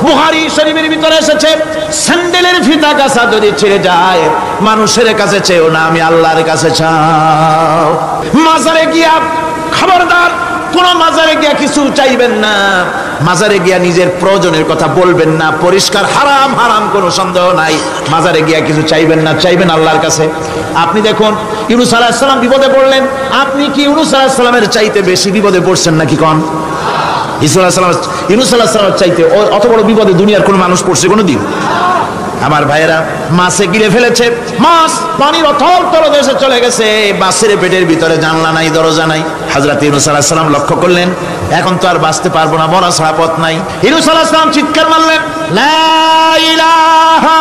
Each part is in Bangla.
বুখারী শরীফের ভিতরে এসেছে, স্যান্ডেলের ফিতা কাছা যদি ছিঁড়ে যায়, মানুষের কাছে চেয়েও না, আমি আল্লাহর কাছে চাও। মাজারে গিয়া খবরদার কোন মাজারে গিয়া কিছু চাইবেন না, মাজারে গিয়া নিজের প্রয়োজনের কথা বলবেন না, পরিষ্কার হারাম হারাম কোনো সন্দেহ নাই। মাজারে গিয়া কিছু চাইবেন না, চাইবেন আল্লাহর কাছে। আপনি দেখুন ইউনূস আলাইহিস সালাম বিপদে পড়লেন, আপনি কি ইউনূস আলাইহিস সালামের চাইতে বেশি বিপদে পড়ছেন নাকি? কোন ইউনূস আলাইহিস সালামের চাইতে অত বড় বিপদে দুনিয়ার কোন মানুষ পড়ছে কোনদিন? আমার ভাইয়েরা, মাছে গিলে ফেলেছে, মাছ পানির অথল তলদেশে চলে গেছে, মাছের পেটের ভিতরে জানলা নাই, দরজা নাই। হযরত ইউনূস আলাইহিস সালাম লক্ষ্য করলেন, এখন তো আর বাঁচতে পারবো না, মরা ছাড়া পথ নাই। ইউনূস আলাইহিস সালাম চিৎকার মারলেন, লা ইলাহা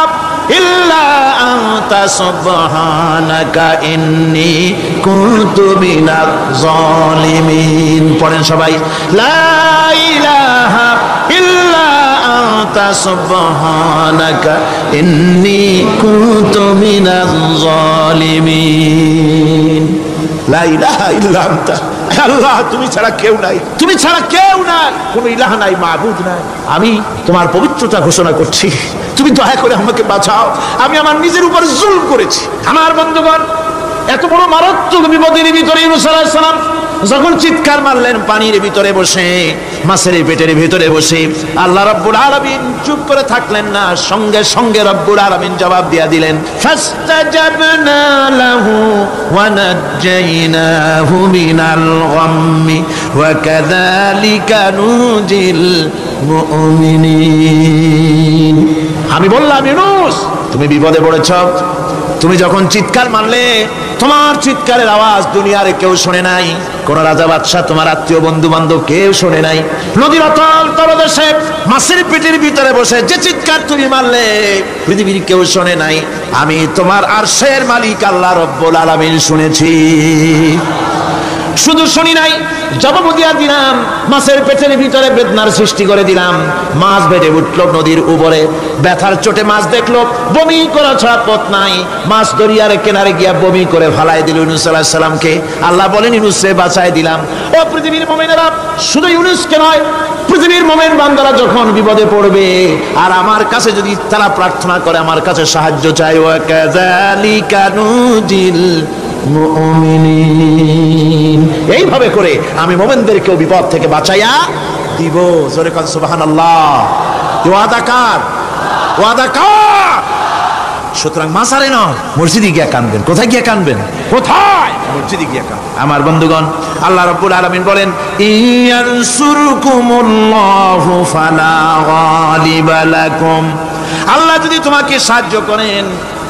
ইল্লা আনতা সুবহানাকা ইন্নী কুনতু মিনাজ জালিমিন। পড়েন সবাই, লা ইলাহা ইল্লা আনতা সুবহানাকা ইন্নী কুনতু মিনাজ জালিমিন। লা ইলাহা ইল্লা আনতা, আল্লাহ তুমি ছাড়া কেউ নাই, তুমি ছাড়া কেউ নাই, কোন ইলাহ নাই, মাবুদ নাই। আমি তোমার পবিত্রতা ঘোষণা করছি, তুমি দয়া করে আমাকে বাঁচাও, আমি আমার নিজের উপর জুলম করেছি। আমার বন্ধুগণ, এত বড় মারাত্মক বিপদের ভিতরে ইউনূস আলাইহিস সালাম যখন চিৎকার মারলেন, পানির ভিতরে বসে, মাছের পেটের ভিতরে বসে, আল্লাহ রাব্বুল আলামিন চুপ করে থাকলেন না, সঙ্গে সঙ্গে রব্বুল আলামিন জবাব দিয়া দিলেন, ফাস্তাজাবনা লাহু ওয়া নাজ্জাইনাহু মিনাল গাম্মি ওয়া কাযালিকা নুজিল মুমিনিন। আমি বললাম, ইউনূস তুমি বিপদে পড়েছ, তুমি যখন চিৎকার মারলে, তোমার চিৎকারের আওয়াজ দুনিয়ার কেউ শোনে নাই, কোন রাজা বাদশাহ, তোমার আত্মীয় বন্ধু বান্ধব কেউ শোনে নাই। নদীর অতল তলদেশে মাছের পেটের ভিতরে বসে যে চিৎকার তুমি মারলে, পৃথিবীর কেউ শোনে নাই, আমি তোমার আরশের মালিক আল্লাহ রব্বুল আলামিন শুনেছি। শুধু শুনি নাই, জবাব দিয়া দিলাম, মাছের পেটের ভিতরে বেদনার সৃষ্টি করে দিলাম। মাছ বেড়ে উঠল নদীর উপরে, ব্যথার চোটে মাছ দেখলো, বমি করা ছাড়া পথ নাই, মাছ দরিয়ার কিনারে গিয়া বমি করে ফালাই দিল ইউনূস আলাইহিস সালামকে। আল্লাহ বলেন, ইউনূসকে বাঁচায় দিলাম। ও পৃথিবীর মুমিনেরা, শুধু ইউনূসকে নয়, পৃথিবীর মুমিন বান্দারা যখন বিপদে পড়বে আর আমার কাছে যদি তারা প্রার্থনা করে, আমার কাছে সাহায্য চায়, ওয়া কাযালিকা নুজিল মুমিনিন, এইভাবে করে আমি মুমিনদেরকেও বিপদ থেকে বাঁচাইয়া দিব। জোরে কান সুবহানাল্লাহ। ওয়াদা কার? ওয়াদা কার? সুতরাং মাসারে নয়, মসজিদে গিয়া কানবেন। কোথায় গিয়া কানবেন? কোথায়? মসজিদে গিয়া কানবেন। আমার বন্ধুগণ, আল্লাহ রাব্বুল আলামিন বলেন, ইয়ানসুরকুমুল্লাহু ফালা গালিবা লাকুম। আল্লাহ যদি তোমাকে সাহায্য করেন,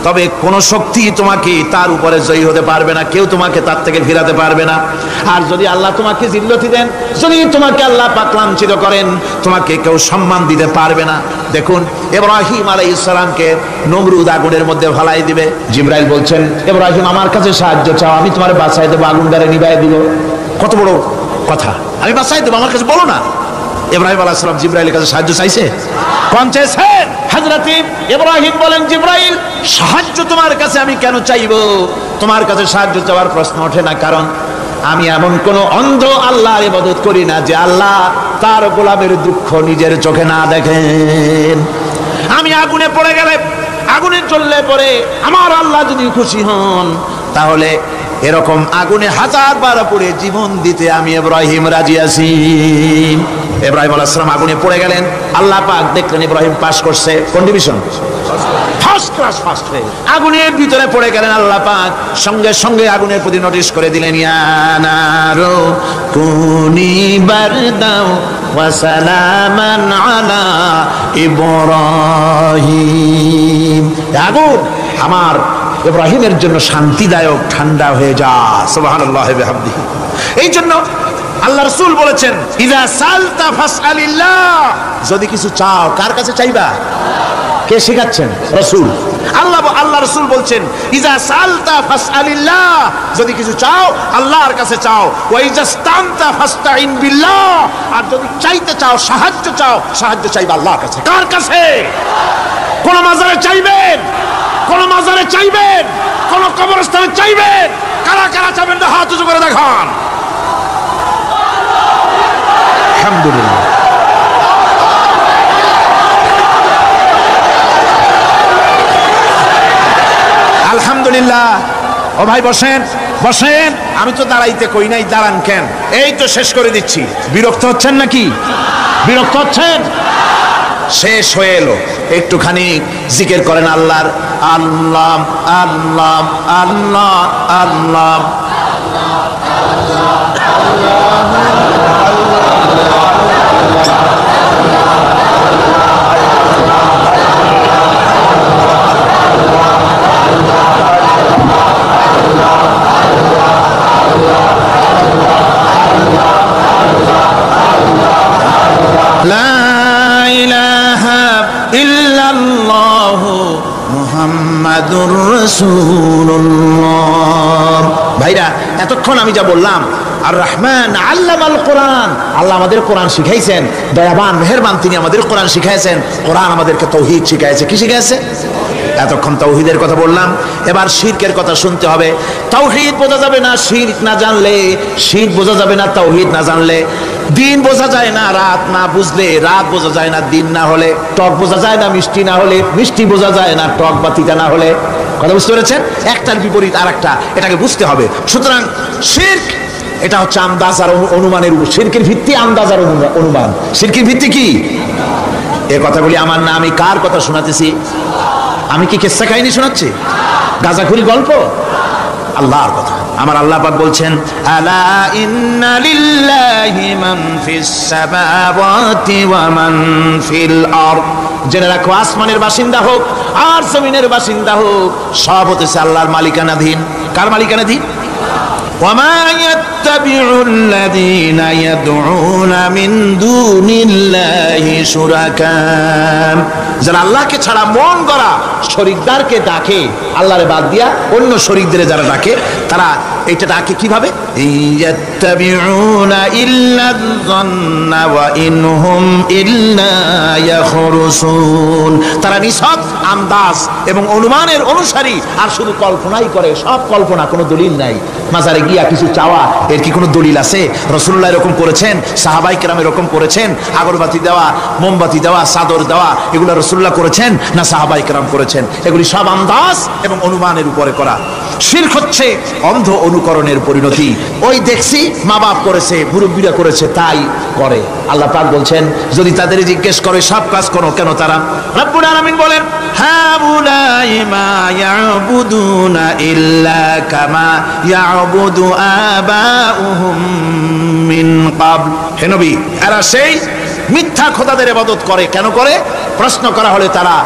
তবে কোন শক্তি তোমাকে তার উপরে জয়ী হতে পারবে না, কেউ তোমাকে তার থেকে ফিরাতে পারবে না। আর যদি আল্লাহ তোমাকে জিল্লতি দেন, যদি তোমাকে আল্লাহ পাক লাঞ্ছিত করেন, তোমাকে কেউ সম্মান দিতে পারবে না। দেখুন, ইব্রাহিম আলাইহিস সালামকে নমরুদ আগুনের মধ্যে ফেলাই দিবে, জিবরাইল বলছেন, ইব্রাহিম আমার কাছে সাহায্য চাও, আমি তোমারে বাঁচাই দেবো, আগুন দ্বারা নিভাই দিব। কত বড় কথা, আমি বাঁচাই দেবো, আমার কাছে বলো না। ইব্রাহিম আলাইহিস সালাম জিবরাইলের কাছে সাহায্য চাইছে? কোন চাইছেন? হযরত ইব্রাহিম বলেন, জিবরাইল সাহায্য তোমার কাছে আমি কেন চাইবো? তোমার কাছে সাহায্য চাওয়ার প্রশ্ন ওঠে না, কারণ আমি এমন কোন অন্ধ আল্লাহর ইবাদত করি না যে আল্লাহ তার গোলামের দুঃখ নিজের চোখে না দেখেন। আমি আগুনে পড়ে গেলে, আগুনে জ্বললে পরে আমার আল্লাহ যদি খুশি হন, তাহলে এরকম আগুনে 1000 বার পড়ে জীবন দিতে আমি ইব্রাহিম রাজি আছি। ইব্রাহিম আলাইহিস সালাম আগুনে পড়ে গেলেন, আল্লাহ পাক দেখলেন ইব্রাহিম পাস করছে, কোন ডিভিশন? ফার্স্ট ক্লাস, ফার্স্ট হয়ে আগুনের ভিতরে পড়ে গেলেন। আল্লাহ পাক সঙ্গে সঙ্গে আগুনের প্রতি নোটিশ করে দিলেন, ইয়া নারু কুনি বারদাও ওয়া সালামান আলা ইব্রাহিম। আগুন আমার ইব্রাহিমের জন্য শান্তিদায়ক, ঠান্ডা হয়ে যা। সুবহানাল্লাহি ওয়া বিহামদিহি। এই জন্য আল্লাহ রাসূল বলেছেন, ইযা সালতা ফাসআলিল্লাহ, যদি কিছু চাও কার কাছে চাইবা? কে শেখাচ্ছেন? রাসূল। আল্লাহ রাসূল বলছেন, ইযা সালতা ফাসআলিল্লাহ, যদি কিছু চাও আল্লাহর কাছে চাও। ওয়া ইযাস্তানতা ফাস্তাইন বিল্লাহ, আর যদি চাইতে চাও, সাহায্য চাও, সাহায্য চাইবা আল্লাহর কাছে। কার কাছে? কোন মাজারে চাইবেন? কোন মাজারে চাইবেন? কোন কবরস্থানে চাইবেন? কারা কারা চাইবেন? হাত উঁচু করে দেখান। আলহামদুলিল্লাহ, আলহামদুলিল্লাহ। ও ভাই বসেন বসেন, আমি তো দাঁড়াইতে কই নাই, দাঁড়ান কেন? এই তো শেষ করে দিচ্ছি। বিরক্ত হচ্ছেন নাকি? বিরক্ত হচ্ছেন? শেষ হয়ে এলো, একটুখানি জিকির করেন আল্লাহর। আল্লাহ আল্লাহ আল্লাহ আল্লাহ মুহাম্মাদুর রাসূলুল্লাহ। ভাইরা, এতক্ষণ আমি যা বললাম, আর রহমান আল্লামাল কোরআন, আল্লাহ আমাদের কোরআন শিখাইছেন, দয়াবান মেহেরবান তিনি আমাদের কোরআন শিখাইছেন। কোরআন আমাদেরকে তৌহিদ শিখাইছে। কি শিখাইছে? এতক্ষণ তাওহীদের কথা বললাম, এবার শিরকের কথা শুনতে হবে। তাওহীদ বোঝা যাবে না শিরক না জানলে, শিরক বোঝা যাবে না তাওহীদ না জানলে। দিন বোঝা যায় না রাত না বুঝলে, রাত বোঝা যায় না দিন না হলে, টক বোঝা যায় না মিষ্টি না হলে, মিষ্টি বোঝা যায় না টক বা তিতা না হলে। কথা বুঝতে পেরেছেন? একটার বিপরীত আর একটা, এটাকে বুঝতে হবে। সুতরাং শিরক এটা হচ্ছে আন্দাজ আর অনুমানের উপর। শিরকের ভিত্তি আন্দাজ আর অনুমান। শিরকের ভিত্তি কি? এ কথাগুলি আমার না, আমি কার কথা শোনাতেছি? আমি কি কিসসা কাহিনী শোনাচ্ছি? গাঁজাখুরি গল্প? আল্লাহর কথা। আমার আল্লাহ পাক বলছেন, আলা ইন্না লিল্লাহি মান ফিস সামাওয়াতি ওয়া মান ফিল আরদ। জেনে রাখো, আসমানের বাসিন্দা হোক আর জমিনের বাসিন্দা হোক, সব হতেছে আল্লাহর মালিকানাধীন। কার মালিকানাধীন? ওয়ামা ইয়াত্তাবিউল লাযীনা ইয়াদউনা মিন দুনিল্লাহি শুরাকা। যারা আল্লাহকে ছাড়া মন গড়া শরীকদারকে ডাকে, আল্লাহরে বাদ দিয়া অন্য শরীকদের যারা ডাকে, তারা এটা ডাকে কিভাবে? ইয়াত্তাবিউনা ইল্লা যান্না ওয়া ইনহুম ইল্লা ইয়াখরুসুন। তারা নিছক আন্দাজ এবং অনুমানের অনুসারী, আর শুধু কল্পনাই করে। সব কল্পনা, কোনো দলিল নাই। মাজারে গিয়া কিছু চাওয়া, এর কি কোনো দলিল আছে? রাসূলুল্লাহ এরকম করেছেন, সাহাবায়ে কেরাম এরকম করেছেন? আগরবাতি দেওয়া, মোমবাতি দেওয়া, চাদর দেওয়া, এগুলো রাসূলুল্লাহ করেছেন না সাহাবায়ে কেরাম করেছেন? এগুলি সব আন্দাজ এবং অনুমানের উপরে করা। শিরক হচ্ছে অন্ধ অনুকরণের পরিণতি। ওই দেখছি মা বাপ করেছে, মুরব্বীরা করেছে, তাই করে। আল্লাহ পাক বলছেন, যদি তাদের জিজ্ঞেস করে সব কাজ করো কেন তারা? রব্বুল আলামিন বলেন, হাউলাই মা ইয়াবুদুনা ইল্লা কামা ইয়াবুদু আবাউহুম মিন ক্বাবল। হে নবী, এরা সেই মিথ্যা খোদাদের ইবাদত করে। কেন করে? প্রশ্ন করা হলে তারা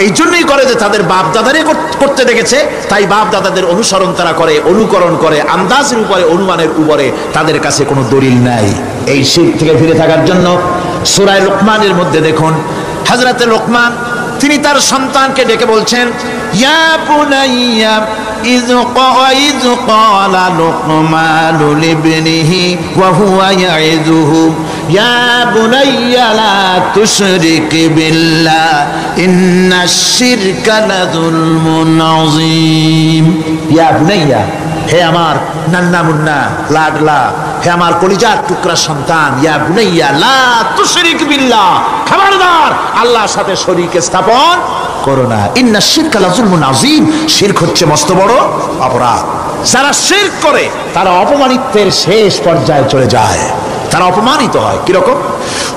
এই জন্যই করে যে তাদের বাপ দাদারই করতে দেখেছে, তাই বাপ দাদাদের অনুসরণ তারা করে, অনুকরণ করে, আন্দাজের উপরে, অনুমানের উপরে। তাদের কাছে কোনো দলিল নাই। এই শিরক থেকে ফিরে থাকার জন্য সূরা লুকমানের মধ্যে দেখুন, হযরতে লুকমান তিনি তার সন্তানকে ডেকে বলছেন, ইয়া বুনাইয়া ইয ক্বালা লুকমানু লিবনিহি ওয়া হুয়া ইয়াইযুহু ইয়া বুনাইয়া লা তুশরিক বিল্লাহ ইন্নাশ শিরকা লাযুলমুন আযীম। ইয়া বুনাইয়া, হে আমার নান্না মুন্না লাডলা, হে আমার কলিজার টুকরা সন্তান, ইয়া বুনাইয়া লা তুশরিক বিল্লাহ, খবরদার আল্লাহর সাথে শরীক স্থাপন করো না। ইন্নাশ শিরকা লাযুলমুন আযীম। শিরক হচ্ছে মস্ত বড় অপরাধ। যারা শিরক করে তারা অপমানিত্বের শেষ পর্যায়ে চলে যায়, তারা অপমানিত হয়। কিরকম?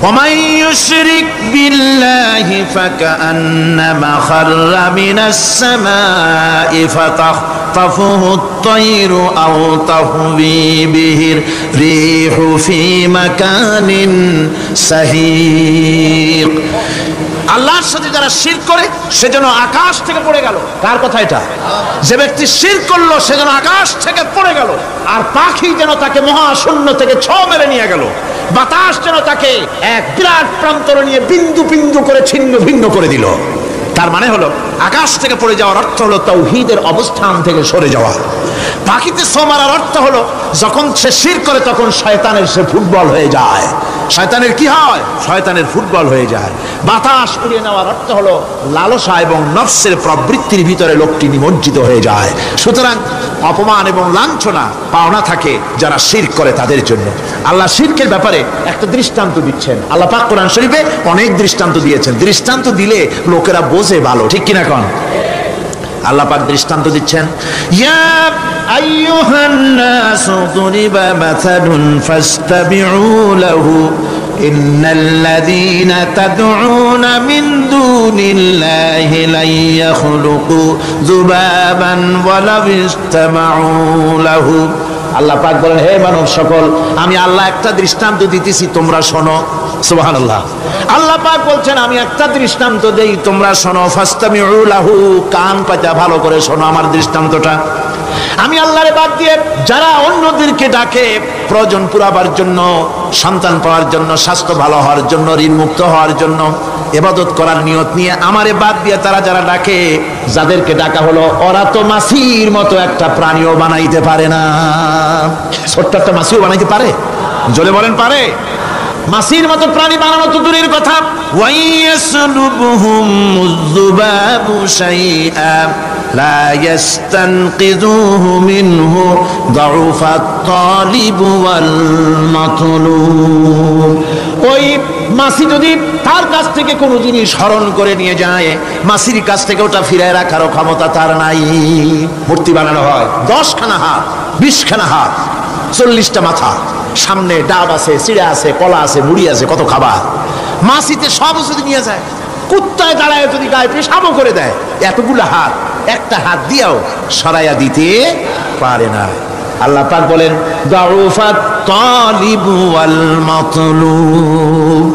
ওয়ামান ইউশরিক বিল্লাহি ফাকান্নামা খাররা মিনাস সামাই ফাতাখতাফুহু আত-তায়রু আও তাহবি বিহির রিহু ফি মাকানিন সাহিক। আল্লাহর সাথে যারা শিরক করে সে যেন আকাশ থেকে পড়ে গেল। কার কথা এটা? যে ব্যক্তি শিরক করলো সে যেন আকাশ থেকে পড়ে গেল, আর পাখি যেন তাকে মহাশূন্য থেকে ছ মেরে নিয়ে গেল, বাতাস যেন তাকে এক বিরাট প্রান্তরে নিয়ে বিন্দু বিন্দু করে ছিন্ন ভিন্ন করে দিল। তার মানে হলো আকাশ থেকে পড়ে যাওয়ার অর্থ হলো তাওহীদের অবস্থান থেকে সরে যাওয়া। পাখিতে ছো মারার অর্থ হলো যখন সে শিরক করে তখন শয়তানের সে ফুটবল হয়ে যায়। শয়তানের কি হয়? শয়তানের ফুটবল হয়ে যায়। বাতাস উড়িয়ে নেওয়ার অর্থ হলো লালসা এবং নফসের প্রবৃত্তির ভিতরে লোকটি নিমজ্জিত হয়ে যায়। সুতরাং অপমান এবং লাঞ্ছনা পাওনা থাকে যারা শিরক করে তাদের জন্য। আল্লাহ শিরকের ব্যাপারে একটা দৃষ্টান্ত দিচ্ছেন। আল্লাহ পাক কোরআন শরীফে অনেক দৃষ্টান্ত দিয়েছেন। দৃষ্টান্ত দিলে লোকেরা বোঝে ভালো, ঠিক কিনা কোন? আল্লাহ পাক দৃষ্টান্ত দিচ্ছেন, ইয়া আইয়ুহান নাসু দুরিবা মাসালুন ফাসতাবিউ লাহু ইন্নাল্লাযীনা তাদউনা মিন দুনিল্লাহি লা ইয়াখলুকু যুবাবান ওয়ালাউ ইসতামাউ লাহু। আল্লাহ পাক বলেন, হে মানব সকল, আমি আল্লাহ একটা দৃষ্টান্ত দিতেছি, তোমরা শোনো। সুবহানাল্লাহ। আল্লাহ পাক বলছেন, আমি একটা দৃষ্টান্ত দেই, তোমরা শোনো। ফাসতামিউ লাহু, কান পাতা ভালো করে শোনো আমার দৃষ্টান্তটা। আমি আল্লাহরে বাদ দিয়ে যারা অন্যদেরকে ডাকে প্রয়োজন পুরাবার জন্য, সন্তান পাওয়ার জন্য, স্বাস্থ্য ভালো হওয়ার জন্য, ঋণ মুক্ত হওয়ার জন্য, ইবাদত করার নিয়ত নিয়ে আমারে বাদ দিয়ে তারা যারা ডাকে, যাদেরকে ডাকা হলো, ওরা তো মাছির মতো একটা প্রাণীও বানাইতে পারে না। ছোট্ট একটা মাছিও বানাইতে পারে? জোরে বলেন, পারে? মাছির মতো প্রাণী বানানো তো দূরের কথা। ওয়াইয়াসলুবুহুমুয-যুবাবু শাইআ লা ইয়াস্তানকিযুহু মিনহু যাউফাত-তালিবু ওয়াল মাতলুব। ওই মাছি যদি তার কাছ থেকে কোনো জিনিস হরণ করে নিয়ে যায়, মাছির কাছ থেকে ওটা ফিরায় রাখার ক্ষমতা তার নাই। মূর্তি বানানো হয়, 10খানা হাত, 20খানা হাত, 40টা মাথা, সামনে ডাব আছে, চিড়া আছে, কলা আছে, মুড়ি আছে, কত খাবার। মাছিতে সব যদি নিয়ে যায়, কুত্তায় দাঁড়ায় যদি গায়ে পেশাবও করে দেয়, এতগুলো হাত একটা হাত দিয়েও সরাইয়া দিতে পারে না। আল্লাহ পাক বলেন, দাউফাত তালিবু ওয়াল মাতলুব।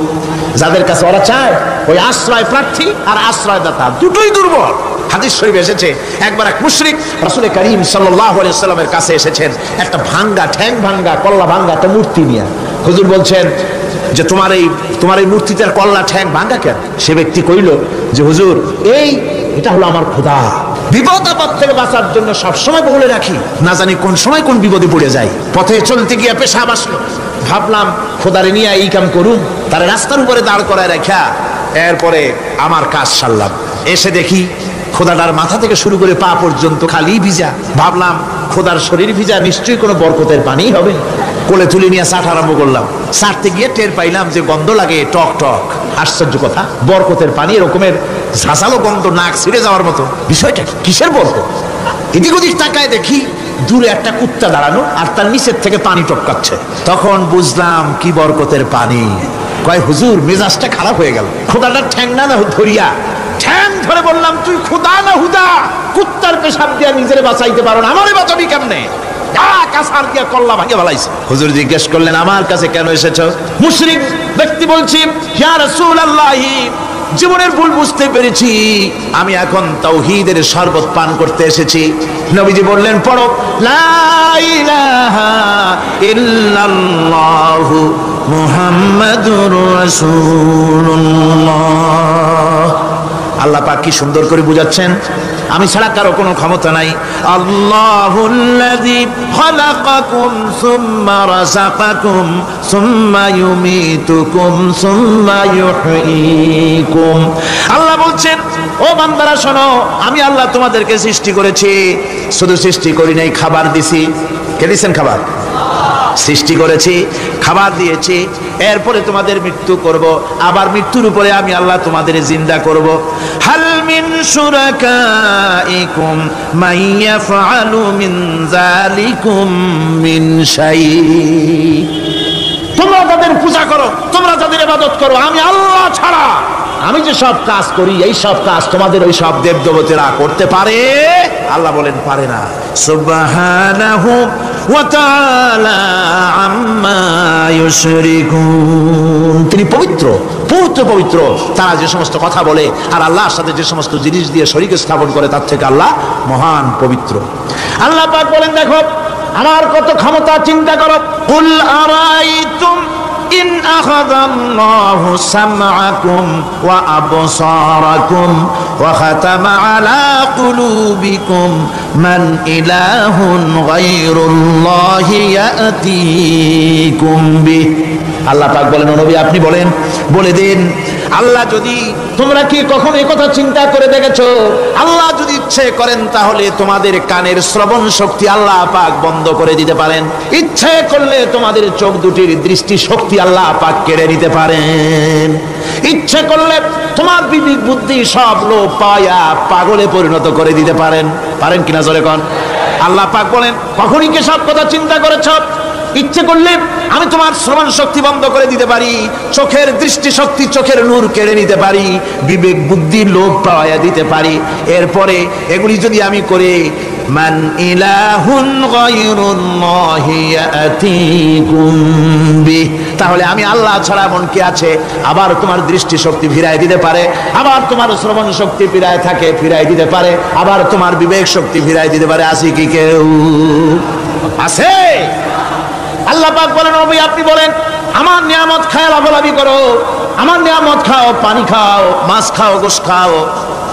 যাদের কাছে ওরা চায়, ওই আশ্রয় প্রার্থী আর আশ্রয়দাতা দুটোই দুর্বল। হাদিস শরীফে এসেছে, একবার এক মুশরিক রাসূল করিম সাল্লাল্লাহু আলাইহি ওয়াসাল্লামের কাছে এসেছেন একটা ভাঙ্গা, ঠ্যাং ভাঙ্গা, কল্লা ভাঙ্গা একটা মূর্তি নিয়ে। হুজুর বলছেন যে তোমার এই মূর্তিটার কল্লা ঠ্যাং ভাঙ্গা কেন? সে ব্যক্তি কইল যে হুজুর, এটা হলো আমার খোদা। বিপদ আপদ থেকে বাঁচার জন্য সবসময় বলে রাখি, না জানি কোন সময় কোন বিপদে পড়ে যাই। পথে চলতে গিয়ে পেশাব আসলো, ভাবলাম খোদারে নিয়ে এই কাম করুন, তার রাস্তার উপরে দাঁড় করায় রাখা, এরপরে আমার কাজ সারলাম। এসে দেখি খোদাটার মাথা থেকে শুরু করে পা পর্যন্ত খালি ভিজা। ভাবলাম খোদার শরীর ভিজা, নিশ্চয়ই কোনো বরকতের পানি হবে। কোলে তুলে নিয়ে চাট আরম্ভ করলাম। চাটতে গিয়ে টের পাইলাম যে গন্ধ লাগে টক টক। আশ্চর্য কথা, বরকতের পানি এরকমের ঝাঁঝালো গন্ধ, নাক ছিঁড়ে যাওয়ার মতো। বিষয়টা কিসের বরকত? এদিক ওদিক তাকায় দেখি দূরে একটা কুত্তা দাঁড়ানো, আর তার নিচের থেকে পানি টপকাচ্ছে। তখন বুঝলাম কি বরকতের পানি। কয় হুজুর, মেজাজটা খারাপ হয়ে গেল। খোদাটার ঠ্যাং না ধরিয়া, ঠ্যাং ধরে বললাম, তুই খোদা না হুদা? কুত্তার পেশাব দিয়া নিজের বাঁচাইতে পারো না, আমারে বাঁচাবি কেমনে? কল্লা ভাঙে ভালাইছে। হুজুর জিজ্ঞেস করলেন, আমার কাছে কেন এসেছো? মুশরিক ব্যক্তি বলছি, ইয়া রাসূলুল্লাহ, জীবনের ভুল বুঝতে পেরেছি, আমি এখন তাওহীদের শরবত পান করতে এসেছি। নবীজি বললেন, পড়ো লা ইলাহা ইল্লাল্লাহু মুহাম্মাদুর রাসূলুল্লাহ। আল্লাহ পাক কি সুন্দর করে বুঝাচ্ছেন, আমি ছাড়া কারো কোনো ক্ষমতা নাই। আল্লাহুল্লাযী খালাকাকুম সুম্মা রাযাকাকুম সুম্মা ইউমীতুকুম সুম্মা ইউহয়ীকুম। আল্লাহ বলছেন, ও বান্দারা শোনো, আমি আল্লাহ তোমাদেরকে সৃষ্টি করেছি। শুধু সৃষ্টি করি নাই, খাবার দিছি। কে দিয়েছেন খাবার? সৃষ্টি করেছি, খাবার দিয়েছি, এরপরে তোমাদের মৃত্যু করব, আবার মৃত্যুর উপরে আমি আল্লাহ তোমাদের জিন্দা করব। হাল মিন শুরাকাইকুম মাইয়াফআলু মিন যালিকুম মিন শাই। তোমরা তাদের পূজা করো, তোমরা তাদের ইবাদত করো, আমি আল্লাহ ছাড়া আমি যে সব কাজ করি, এই সব কাজ তোমাদের ওই সব দেব দেবতারা করতে পারে? আল্লাহ বলেন, পারে না। সুবহানাহু ওয়া তাআলা আম্মা ইউশরিকুন। তিনি পবিত্র, পবিত্র পবিত্র। তারা যে সমস্ত কথা বলে আর আল্লাহর সাথে যে সমস্ত জিনিস দিয়ে শরীক স্থাপন করে, তার থেকে আল্লাহ মহান, পবিত্র। আল্লাহ পাক বলেন, দেখো আমার কত ক্ষমতা, চিন্তা করো। কুল আরাইতুম ইন আখাযাল্লাহু সামআকুম ওয়া আবসারাকুম ওয়া খাতামা আলা কুলুবিকুম মান ইলাহুন গায়রুল্লাহি ইয়াতিকুম বিহি। আল্লাহ পাক বলেন, ও নবী আপনি বলেন, বলে দিন, আল্লাহ যদি, তোমরা কি কখনো এই কথা চিন্তা করে দেখেছো, আল্লাহ যদি ইচ্ছে করেন তাহলে তোমাদের কানের শ্রবণ শক্তি আল্লাহ পাক বন্ধ করে দিতে পারেন। ইচ্ছে করলে তোমাদের চোখ দুটির দৃষ্টি শক্তি আল্লাহ পাক কেড়ে নিতে পারেন। ইচ্ছে করলে তোমার বিবেক বুদ্ধি সব লোপ পায়া পাগলে পরিণত করে দিতে পারেন। পারেন কিনা জোরে কোন? আল্লাহ পাক বলেন, কখনই কি সব কথা চিন্তা করেছ? ইচ্ছে করলে আমি তোমার শ্রবণ শক্তি বন্ধ করে দিতে পারি, চোখের দৃষ্টি শক্তি, চোখের নূর কেড়ে নিতে পারি, বিবেক বুদ্ধি লোপ পাওয়া দিতে পারি। এরপরে এগুলি যদি আমি করে, মান ইলাহুন গায়রুল্লাহি ইয়াতিকুম বিহ, তাহলে আমি আল্লাহ ছাড়া এমন কি আছে? আবার তোমার দৃষ্টি শক্তি ফিরায় দিতে পারে, আবার তোমার শ্রবণ শক্তি ফিরায় দিতে পারে, আবার তোমার বিবেক শক্তি ফিরায় দিতে পারে। আছে কি কেউ? আছে? আল্লাহ পাক বলেন, নবী আপনি বলেন, আমার নিয়ামত খায় লাভালাভি করো, আমার নিয়ামত খাও, পানি খাও, মাছ খাও, গোশত খাও,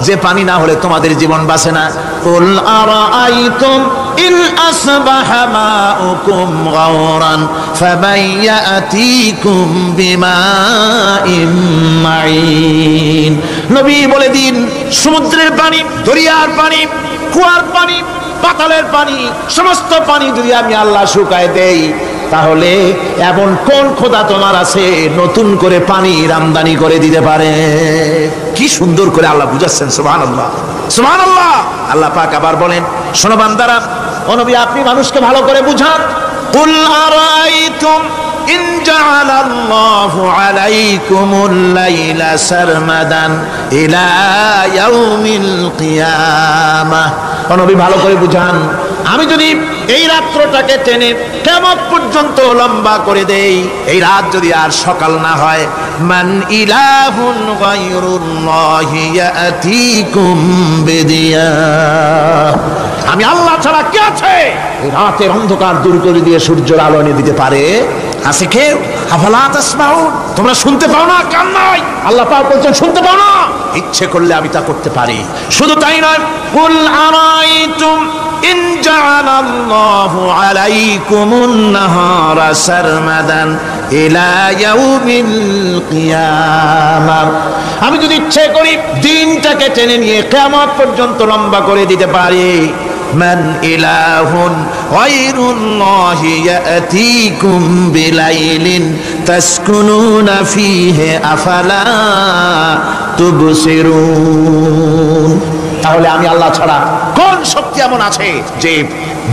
যে পানি না হলে তোমাদের জীবন বাঁচে না। কুল আরাআইতুম ইন আসবাহা মাউকুম গাওরান ফাবাইয়াতিকুম বিমাইম মাইন, নবী বলে দিন, সমুদ্রের পানি, দরিয়ার পানি, কুয়ার পানি, পাতালের পানি, সমস্ত পানি যদি আমি আল্লাহ শুকায় দেই, তাহলে এমন কোন খোদা তোমার আছে নতুন করে পানি আমদানি করে দিতে পারে? কি সুন্দর করে আল্লাহ বুঝাচ্ছেন। সুবহানাল্লাহ, সুবহানাল্লাহ। আল্লাহ পাক আবার বলেন, শোনো বান্দারা, ও নবী আপনি মানুষকে ভালো করে বুঝান। কুল আরাইতুম ইন জাআলাল্লাহু আলাইকুমুল লাইলা সারমাদান ইলা ইয়াউমিল কিয়ামাহ, ও নবী ভালো করে বুঝান, আমি যদি এই রাত্রটাকে টেনে কিয়ামত পর্যন্ত লম্বা করে দেই, এই রাত যদি আর সকাল না হয়, মান ইলাহুন গায়রুল্লাহি ইয়াতিকুম বিদিয়া, আমি আল্লাহ ছাড়া কে আছে এই রাতের অন্ধকার দূর করে দিয়ে সূর্যের আলো এনে দিতে পারে? আছে কেউ? আফালা তাসমাউন, তোমরা শুনতে পাও না? কান নাই? আল্লাহ পাক বলছেন শুনতে পাও না? ইচ্ছে করলে আমি তা করতে পারি। শুধু তাই নয়, কুল আরাইতুম ইন জাআলাল্লাহু আলাইকুমুন নাহারা সারমাদান ইলা ইয়াউমিল কিয়ামাহ, আমি যদি ইচ্ছে করি দিনটাকে টেনে নিয়ে কিয়ামত পর্যন্ত লম্বা করে দিতে পারি। মান ইলাহুন গায়রুল্লাহি ইয়াতিকুম বিলাইলিন তাসকুনুনা ফীহি আফালা তুবসিরুন, তাহলে আমি আল্লাহ ছাড়া কোন শক্তি এমন আছে যে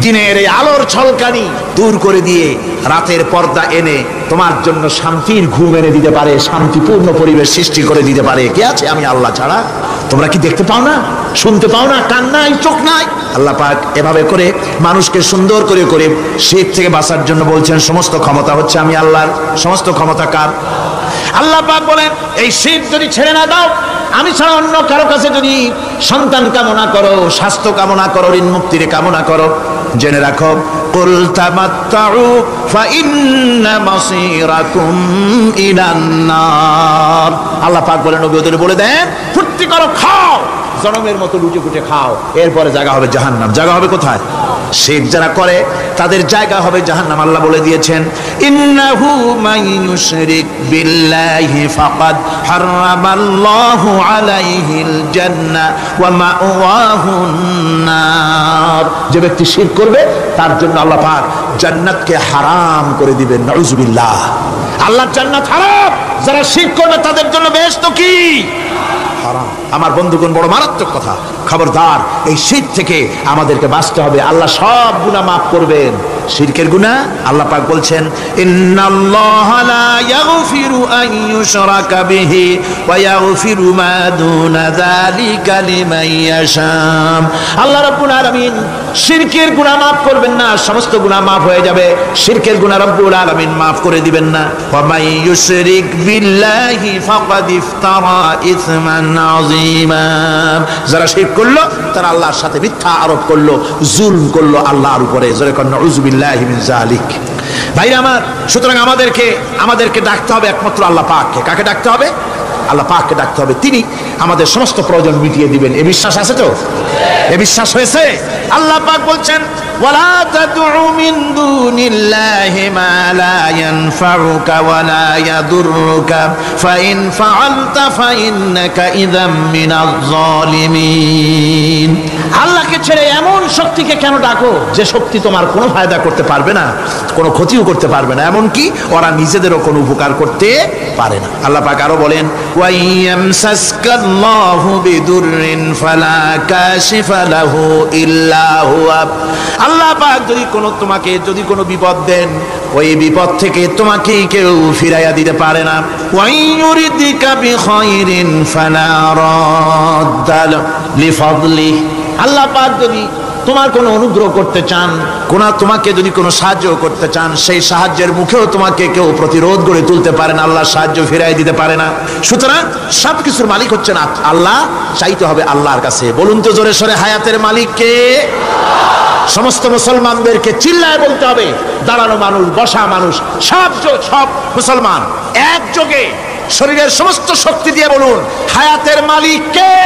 দিনের এই আলোর ঝলকানি দূর করে দিয়ে রাতের পর্দা এনে তোমার জন্য শান্তির ঘুম এনে দিতে পারে, শান্তিপূর্ণ পরিবেশ সৃষ্টি করে দিতে পারে? কে আছে আমি আল্লাহ ছাড়া? তোমরা কি দেখতে পাও না? শুনতে পাও না? কান নাই? চোখ নাই? আল্লাহ পাক এভাবে করে মানুষকে সুন্দর করে করে শীত থেকে বাঁচার জন্য বলছেন, সমস্ত ক্ষমতা হচ্ছে আমি আল্লাহর। সমস্ত ক্ষমতা কার? আল্লাহ পাক বলেন, এই শীত যদি ছেড়ে না দাও, আমি ছাড়া অন্য কারো কাছে যদি সন্তান কামনা করো, স্বাস্থ্য কামনা করো, ঋণ মুক্তির কামনা করো, জেনে রাখো, কুল তামাত্তাউ ফাইন্না মাসীরাকুম ইলান নার, আল্লাহ পাক বলেন নবী ওদের বলে দেন, ফুর্তি করো, খাও, জনমের মতো লুটে পুটে খাও, এরপরে জায়গা হবে জাহান্নাম। জায়গা হবে কোথায়? শিরক যারা করে তাদের জায়গা হবে জাহান্নাম। আল্লাহ বলে দিয়েছেন, ইন্নাহু মান ইউশরিক বিল্লাহি ফাকাদ হারামাল্লাহু আলাইহিল জান্নাহ ওয়া মাওয়াহুন নার, যে ব্যক্তি শিরক করবে তার জন্য আল্লাহ পাক জান্নাতকে হারাম করে দিবেন। নাউযুবিল্লাহ, আল্লাহর জান্নাত হারাম, যারা শিরক করবে তাদের জন্য বেহেশত কি? হারাম। আমার বন্ধুগণ, বড় মারাত্মক কথা, খবরদার, এই শিরক থেকে আমাদেরকে বাঁচতে হবে। আল্লাহ সব গুনাহ মাফ করবেন, শিরকের গুনাহ আল্লাহ পাক বলছেন, ইন্নাল্লাহা লা ইয়াগফিরু আন ইউশরাকা বিহি ওয়া ইয়াগফিরু মা দুনা যালিকা লিমান ইয়াশা, আল্লাহ রাব্বুল আলামিন শিরকের গুনাহ মাফ করবেন না, সমস্ত গুনাহ মাফ হয়ে যাবে, শিরকের গুনাহ রব্বুল আলামিন মাফ করে দিবেন না। ওয়া মান ইউশরিক বিল্লাহি ফাকাদ ইফতারা ইসমান আযীমা, যারা শিরক করলো তারা আল্লাহর সাথে মিথ্যা আরোপ করলো, জুলম করলো আল্লাহর উপরে। জোরে কোন নাউযুবিল্লাহি মিন যালিক। ভাইরা আমার, সুতরাং আমাদেরকে ডাকতে হবে একমাত্র আল্লাহ পাককে। কাকে ডাকতে হবে? আল্লাহ পাককে ডাকতে হবে, তিনি আমাদের সমস্ত প্রয়োজন মিটিয়ে দিবেন। এ বিশ্বাস আছে তো? এ বিশ্বাস হয়েছে? আল্লাহ পাক বলছেন ওয়ালা তাদউ মিন দুনিল্লাহি মা লা ইয়ানফাউকা ওয়া লা ইয়াদুররুকা ফাইন ফাআলতা ফাইন্নাকা ইযাম মিনাজ জালিমিন। আল্লাহকে ছেড়ে এমন শক্তিকে কেন ডাকো যে শক্তি তোমার কোনো ফায়দা করতে পারবে না, কোনো ক্ষতিও করতে পারবে না, এমন কি ওরা নিজেদেরও কোনো উপকার করতে পারে না। আল্লাহ পাক আরো বলেন ওয়া ইয়ামসাসকাল্লাহু বিদুররিন ফালা কাশিফা লাহু ইল্লা হুয়া। আল্লাহ পাক তোমাকে যদি কোনো বিপদ দেন, ওই বিপদ থেকে তোমাকে কেউ ফিরাইয়া দিতে পারে না। ওয়া ইউরিদিকা বিখাইরিন ফালা রাদ্দা লিফাদলি। আল্লাহ পাক যদি তোমার কোনো অনুগ্রহ করতে চান, তোমাকে যদি কোনো সাহায্য করতে চান, সেই সাহায্যের মুখেও তোমাকে কেউ প্রতিরোধ গড়ে তুলতে পারে না, আল্লাহ সাহায্য ফিরাই দিতে পারে না। সুতরাং সবকিছুর মালিক হচ্ছেন আল্লাহ, চাইতে হবে আল্লাহর কাছে। বলুন তো জোরে সোরে, হায়াতের মালিক কে? সমস্ত মুসলমানদেরকে চিল্লায় বলতে হবে, দাঁড়ানো মানুষ, বসা মানুষ, সব মুসলমান একযোগে শরীরের সমস্ত শক্তি দিয়ে বলুন, হায়াতের মালিক কে?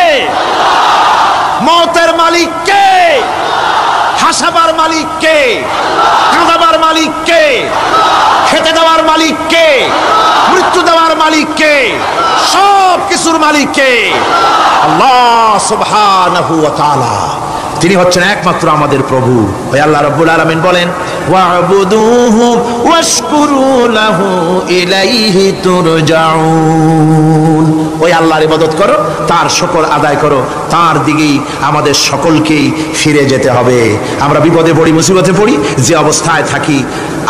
মওতের মালিক কে? হাসাবার মালিক কে? কাঁদাবার মালিক কে? খেতে দেওয়ার মালিক কে? মৃত্যু দেওয়ার মালিক কে? সব কিছুর মালিক কে? আল্লাহ সুবহানাহু ওয়া তাআলা। তিনি হচ্ছেন একমাত্র আমাদের প্রভু। ওই আল্লাহ রাব্বুল আলামিন বলেন ওয়া'বুদুহু ওয়াশকুরু লাহু ইলাইহি তুরজাউন। ওই আল্লাহর ইবাদত করো, তার শুকর আদায় করো, তার দিকেই আমাদের সকলকেই ফিরে যেতে হবে। আমরা বিপদে পড়ি, মুসিবতে পড়ি, যে অবস্থায় থাকি,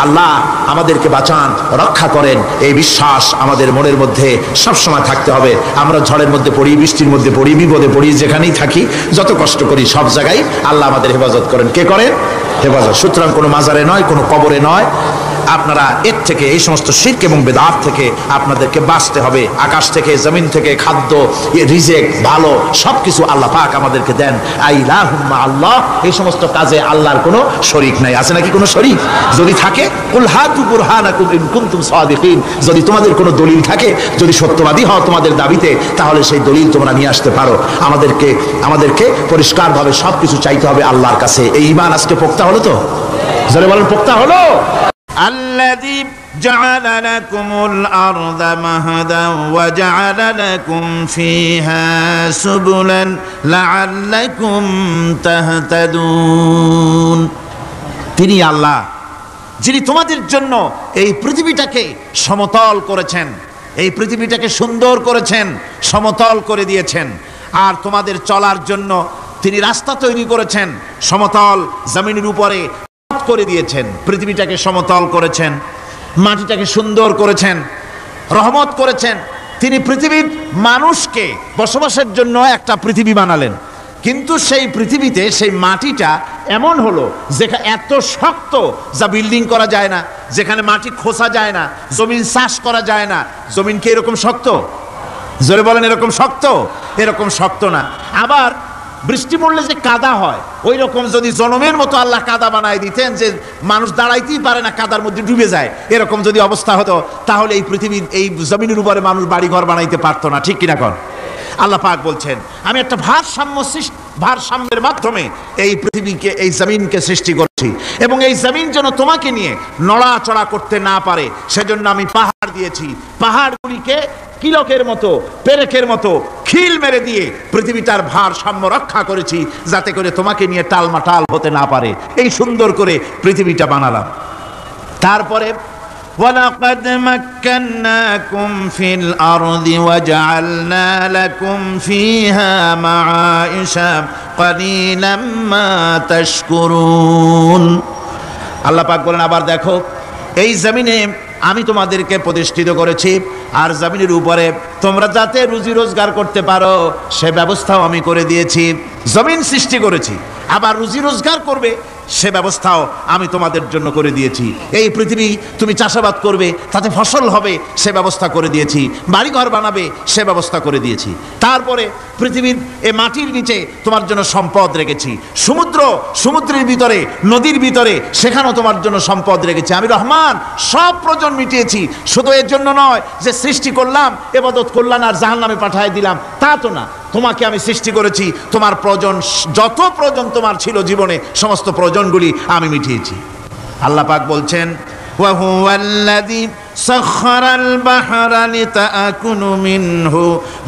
আল্লাহ আমাদেরকে বাঁচান, রক্ষা করেন, এই বিশ্বাস আমাদের মনের মধ্যে সবসময় থাকতে হবে। আমরা ঝড়ের মধ্যে পড়ি, বৃষ্টির মধ্যে পড়ি, বিপদে পড়ি, যেখানেই থাকি, যত কষ্ট করি, সব জায়গায় আল্লাহ আমাদের হেফাজত করেন। কে করেন? হেফাজত। সুতরাং কোনো মাজারে নয়, কোনো কবরে নয়, আপনারা এর থেকে, এই সমস্ত শিরক এবং বেদাত থেকে আপনাদেরকে বাঁচতে হবে। আকাশ থেকে, জমিন থেকে খাদ্য, রিজেক, ভালো সবকিছু আল্লাহ পাক আমাদেরকে দেন। আইলাহুম্মা আল্লাহ, এই সমস্ত কাজে আল্লাহর কোনো শরীক নাই। আছে নাকি কোনো শরীক? যদি থাকে, কুল হাতু বুরহানাকুম ইন কুনতুম সাদিকিন, যদি তোমাদের কোনো দলিল থাকে, যদি সত্যবাদী হও তোমাদের দাবিতে, তাহলে সেই দলিল তোমরা নিয়ে আসতে পারো। আমাদেরকে পরিষ্কারভাবে সবকিছু চাইতে হবে আল্লাহর কাছে। এই ঈমান আজকে পোক্তা হলো তো? জোরে বলেন, পোক্তা হলো? الذي جعل لكم الأرض مهدا وجعل لكم فيها سبلا لعلكم تهتدون। তিনি আল্লাহ যিনি তোমাদের জন্য এই পৃথিবীটাকে সমতল করেছেন, এই পৃথিবীটাকে সুন্দর করেছেন, সমতল করে দিয়েছেন। আর তোমাদের চলার জন্য তিনি রাস্তা তৈরি করেছেন, সমতল জমিনের উপরে করে দিয়েছেন, পৃথিবীটাকে সমতল করেছেন, মাটিটাকে সুন্দর করেছেন, রহমত করেছেন। তিনি পৃথিবীর মানুষকে বসবাসের জন্য একটা পৃথিবী বানালেন, কিন্তু সেই পৃথিবীতে সেই মাটিটা এমন হলো যেখানে এত শক্ত যা বিল্ডিং করা যায় না, যেখানে মাটি খোসা যায় না, জমিন চাষ করা যায় না। জমিন কি এরকম শক্ত? জোরে বলেন, এরকম শক্ত? এরকম শক্ত না। আবার বৃষ্টি পড়লে যে কাদা হয়, ওই রকম যদি জনমের মতো আল্লাহ কাদা বানায় দিতেন যে মানুষ দাঁড়াইতেই পারে না, কাদার মধ্যে ডুবে যায়, এরকম যদি অবস্থা হতো, তাহলে এই পৃথিবীর, এই জমিনের উপরে মানুষ বাড়ি ঘর বানাইতে পারতো না। ঠিক কিনা কর? আল্লাহ পাক বলছেন আমি একটা ভারসাম্যের মাধ্যমে এই পৃথিবীকে, এই জমিনকে সৃষ্টি করছি, এবং এই জমিন যেন তোমাকে নিয়ে নড়াচড়া করতে না পারে, সেজন্য আমি পাহাড় দিয়েছি। পাহাড়গুলিকে কিলকের মতো, পেরেকের মতো খিল মেরে দিয়ে পৃথিবীটার ভারসাম্য রক্ষা করেছি, যাতে করে তোমাকে নিয়ে টালমাটাল হতে না পারে। এই সুন্দর করে পৃথিবীটা বানালাম। তারপরে وَلَقَدْ مَكَّنَّاكُمْ فِي الْأَرْضِ وَجَعَلْنَا لَكُمْ فِيهَا مَعَائِشَ قَلِيلًا مَا تَشْكُرُونَ। আল্লাহ পাক বলেন, আবার দেখো, এই জমিনে আমি তোমাদেরকে প্রতিষ্ঠিত করেছি, আর জমিনের উপরে তোমরা যাতে রুজি রোজগার করতে পারো সে ব্যবস্থাও আমি করে দিয়েছি। জমিন সৃষ্টি করেছি, আবার রুজি রোজগার করবে সে ব্যবস্থাও আমি তোমাদের জন্য করে দিয়েছি। এই পৃথিবী তুমি চাষাবাদ করবে, তাতে ফসল হবে সে ব্যবস্থা করে দিয়েছি, বাড়িঘর বানাবে সে ব্যবস্থা করে দিয়েছি। তারপরে পৃথিবীর এ মাটির নিচে তোমার জন্য সম্পদ রেখেছি, সমুদ্র সমুদ্রের ভিতরে, নদীর ভিতরে, সেখানেও তোমার জন্য সম্পদ রেখেছি। আমি রহমান, সব প্রয়োজন মিটিয়েছি। শুধু এর জন্য নয় যে সৃষ্টি করলাম, ইবাদত করলাম আর জাহান্নামে পাঠিয়ে দিলাম, তা তো না। তোমাকে আমি সৃষ্টি করেছি, তোমার প্রয়োজন, যত প্রয়োজন তোমার ছিল জীবনে, সমস্ত প্রয়োজনগুলি আমি মিটিয়েছি। আল্লাহ পাক বলছেন, وهو الذي سخر البحر لتأكلوا منه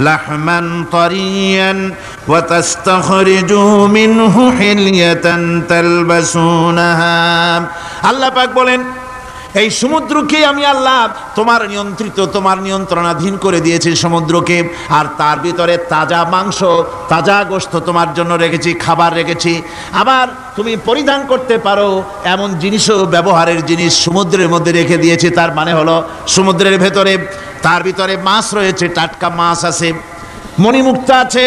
لحما طريا وتستخرجوا منه حلية تلبسونها। আল্লাহ পাক বলেন, এই সমুদ্রকে আমি আল্লাহ তোমার নিয়ন্ত্রণাধীন করে দিয়েছি সমুদ্রকে, আর তার ভিতরে তাজা মাংস, তাজা গোশত তোমার জন্য রেখেছি, খাবার রেখেছি। আবার তুমি পরিধান করতে পারো এমন জিনিসও, ব্যবহারের জিনিস সমুদ্রের মধ্যে রেখে দিয়েছি। তার মানে হলো সমুদ্রের ভেতরে, তার ভিতরে মাছ রয়েছে, টাটকা মাছ আছে, মণিমুক্তা আছে।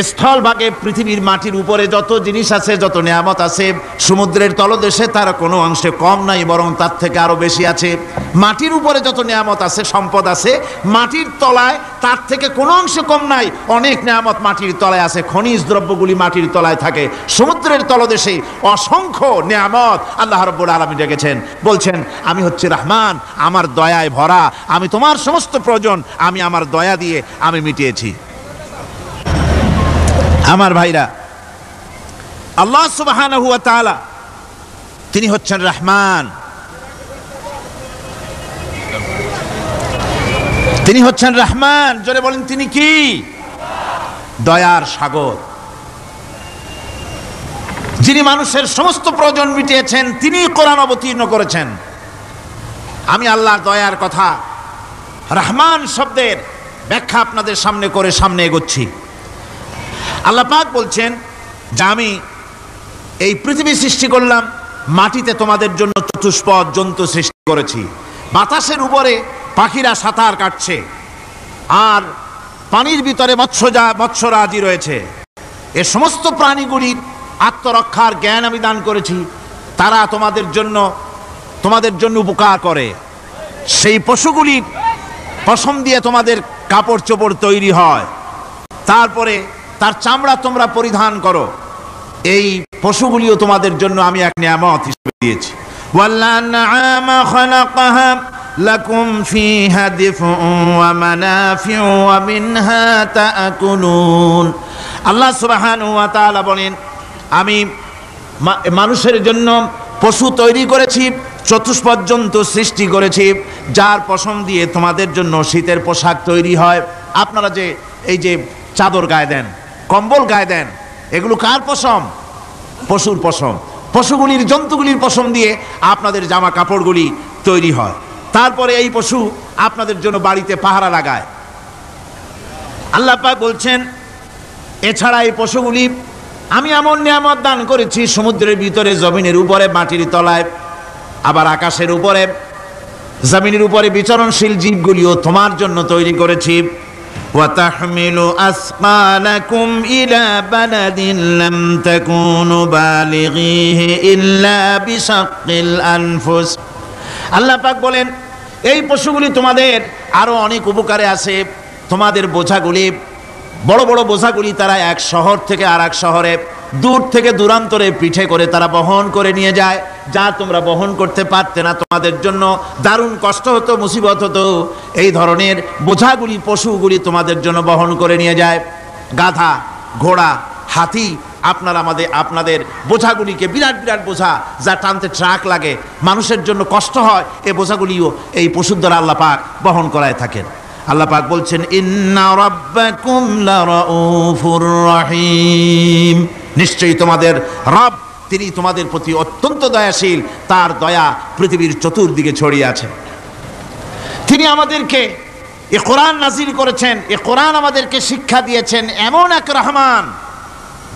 স্থলভাগে পৃথিবীর মাটির উপরে যত জিনিস আছে, যত নিয়ামত আছে, সমুদ্রের তলদেশে তার কোনো অংশে কম নাই, বরং তার থেকে আরো বেশি আছে। মাটির উপরে যত নিয়ামত আছে, সম্পদ আছে, মাটির তলায় তার থেকে কোনো অংশে কম নাই। অনেক নিয়ামত মাটির তলায় আছে, খনিজ দ্রব্যগুলি মাটির তলায় থাকে। সমুদ্রের তলদেশে অসংখ্য নিয়ামত আল্লাহ রাব্বুল আলামিন রেখেছেন। বলছেন, আমি হচ্ছে রহমান, আমার দয়ায় ভরা, আমি তোমার সমস্ত প্রয়োজন আমি আমার দয়া দিয়ে আমি মিটিয়েছি। আমার ভাইরা, আল্লাহ সুবহানাহু ওয়া তাআলা তিনি হচ্ছেন রহমান, তিনি হচ্ছেন রহমান। জোরে বলেন, তিনি কি? দয়ার সাগর, যিনি মানুষের সমস্ত প্রয়োজন মিটিয়েছেন, তিনি কোরআন অবতীর্ণ করেছেন। আমি আল্লাহর দয়ার কথা, রহমান শব্দের ব্যাখ্যা আপনাদের সামনে করে সামনে এগোচ্ছি। আল্লাহ পাক বলছেন যে আমি এই পৃথিবী সৃষ্টি করলাম, মাটিতে তোমাদের জন্য চতুষ্পদ জন্তু সৃষ্টি করেছি, বাতাসের উপরে পাখিরা সাঁতার কাটছে, আর পানির ভিতরে মৎস্যরাজি রয়েছে। এ সমস্ত প্রাণীগুলির আত্মরক্ষার জ্ঞান আমি দান করেছি, তারা তোমাদের জন্য উপকার করে। সেই পশুগুলির পশম দিয়ে তোমাদের কাপড় চোপড় তৈরি হয়, তারপরে তার চামড়া তোমরা পরিধান করো। এই পশুগুলিও তোমাদের জন্য আমি এক নিয়ামত হিসেবে দিয়েছি। ওয়াল-আনআমা খালাকাহা লাকুম ফীহা দিফউন ওয়া মানাফিউ ওয়া মিনহা তা'কুলুন। আল্লাহ সুবহানাহু ওয়া তাআলা বলেন, আমি মানুষের জন্য পশু তৈরি করেছি, চতুষ্পদ জন্তু সৃষ্টি করেছি, যার পশম দিয়ে তোমাদের জন্য শীতের পোশাক তৈরি হয়। আপনারা যে এই যে চাদর গায়ে দেন, কম্বল গায়ে দেন, এগুলো কার পশম? পশুর পশম। পশুগুলির, জন্তুগুলির পশম দিয়ে আপনাদের জামা কাপড়গুলি তৈরি হয়। তারপরে এই পশু আপনাদের জন্য বাড়িতে পাহারা লাগায়। আল্লাহ পাক বলছেন, এছাড়া এই পশুগুলি আমি এমন নিয়ামত দান করেছি সমুদ্রের ভিতরে, জমিনের উপরে, মাটির তলায়, আবার আকাশের উপরে, জমিনের উপরে বিচরণশীল জীবগুলিও তোমার জন্য তৈরি করেছি। وَتَحْمِلُ أَثْقَالَكُمْ إِلَى بَلَدٍ لَمْ تَكُونُوا بَالِغِيهِ إِلَّا بِشَقِّ الْأَنفُسِ। আল্লাহ পাক বলেন, এই পশুগুলি তোমাদের আরো অনেক উপকারে আছে। তোমাদের বোঝাগুলি, বড় বড় বোঝাগুলি তারা এক শহর থেকে আর এক শহরে, দূর থেকে দূরান্তরে পিঠে করে তারা বহন করে নিয়ে যায়, যা তোমরা বহন করতে পারতে না। তোমাদের জন্য দারুণ কষ্ট হতো, মুসিবত হতো। এই ধরনের বোঝাগুলি, পশুগুলি তোমাদের জন্য বহন করে নিয়ে যায়। গাধা, ঘোড়া, হাতি, আপনাদের বোঝাগুলিকে, বিরাট বিরাট বোঝা যা টানতে ট্রাক লাগে, মানুষের জন্য কষ্ট হয়, এই বোঝাগুলিও এই পশুর দ্বারা আল্লাহ পাক বহন করায় থাকেন। আল্লাহ পাক বলছেন, ইন্না রাব্বাকুম লারাউফুর রহিম। নিশ্চয়ই তোমাদের রব, তিনি তোমাদের প্রতি অত্যন্ত দয়াশীল, তার দয়া পৃথিবীর চতুর্দিকে ছড়িয়ে আছে। তিনি আমাদেরকে এ কোরআন নাজিল করেছেন, এ কোরআন আমাদেরকে শিক্ষা দিয়েছেন এমন এক রহমান,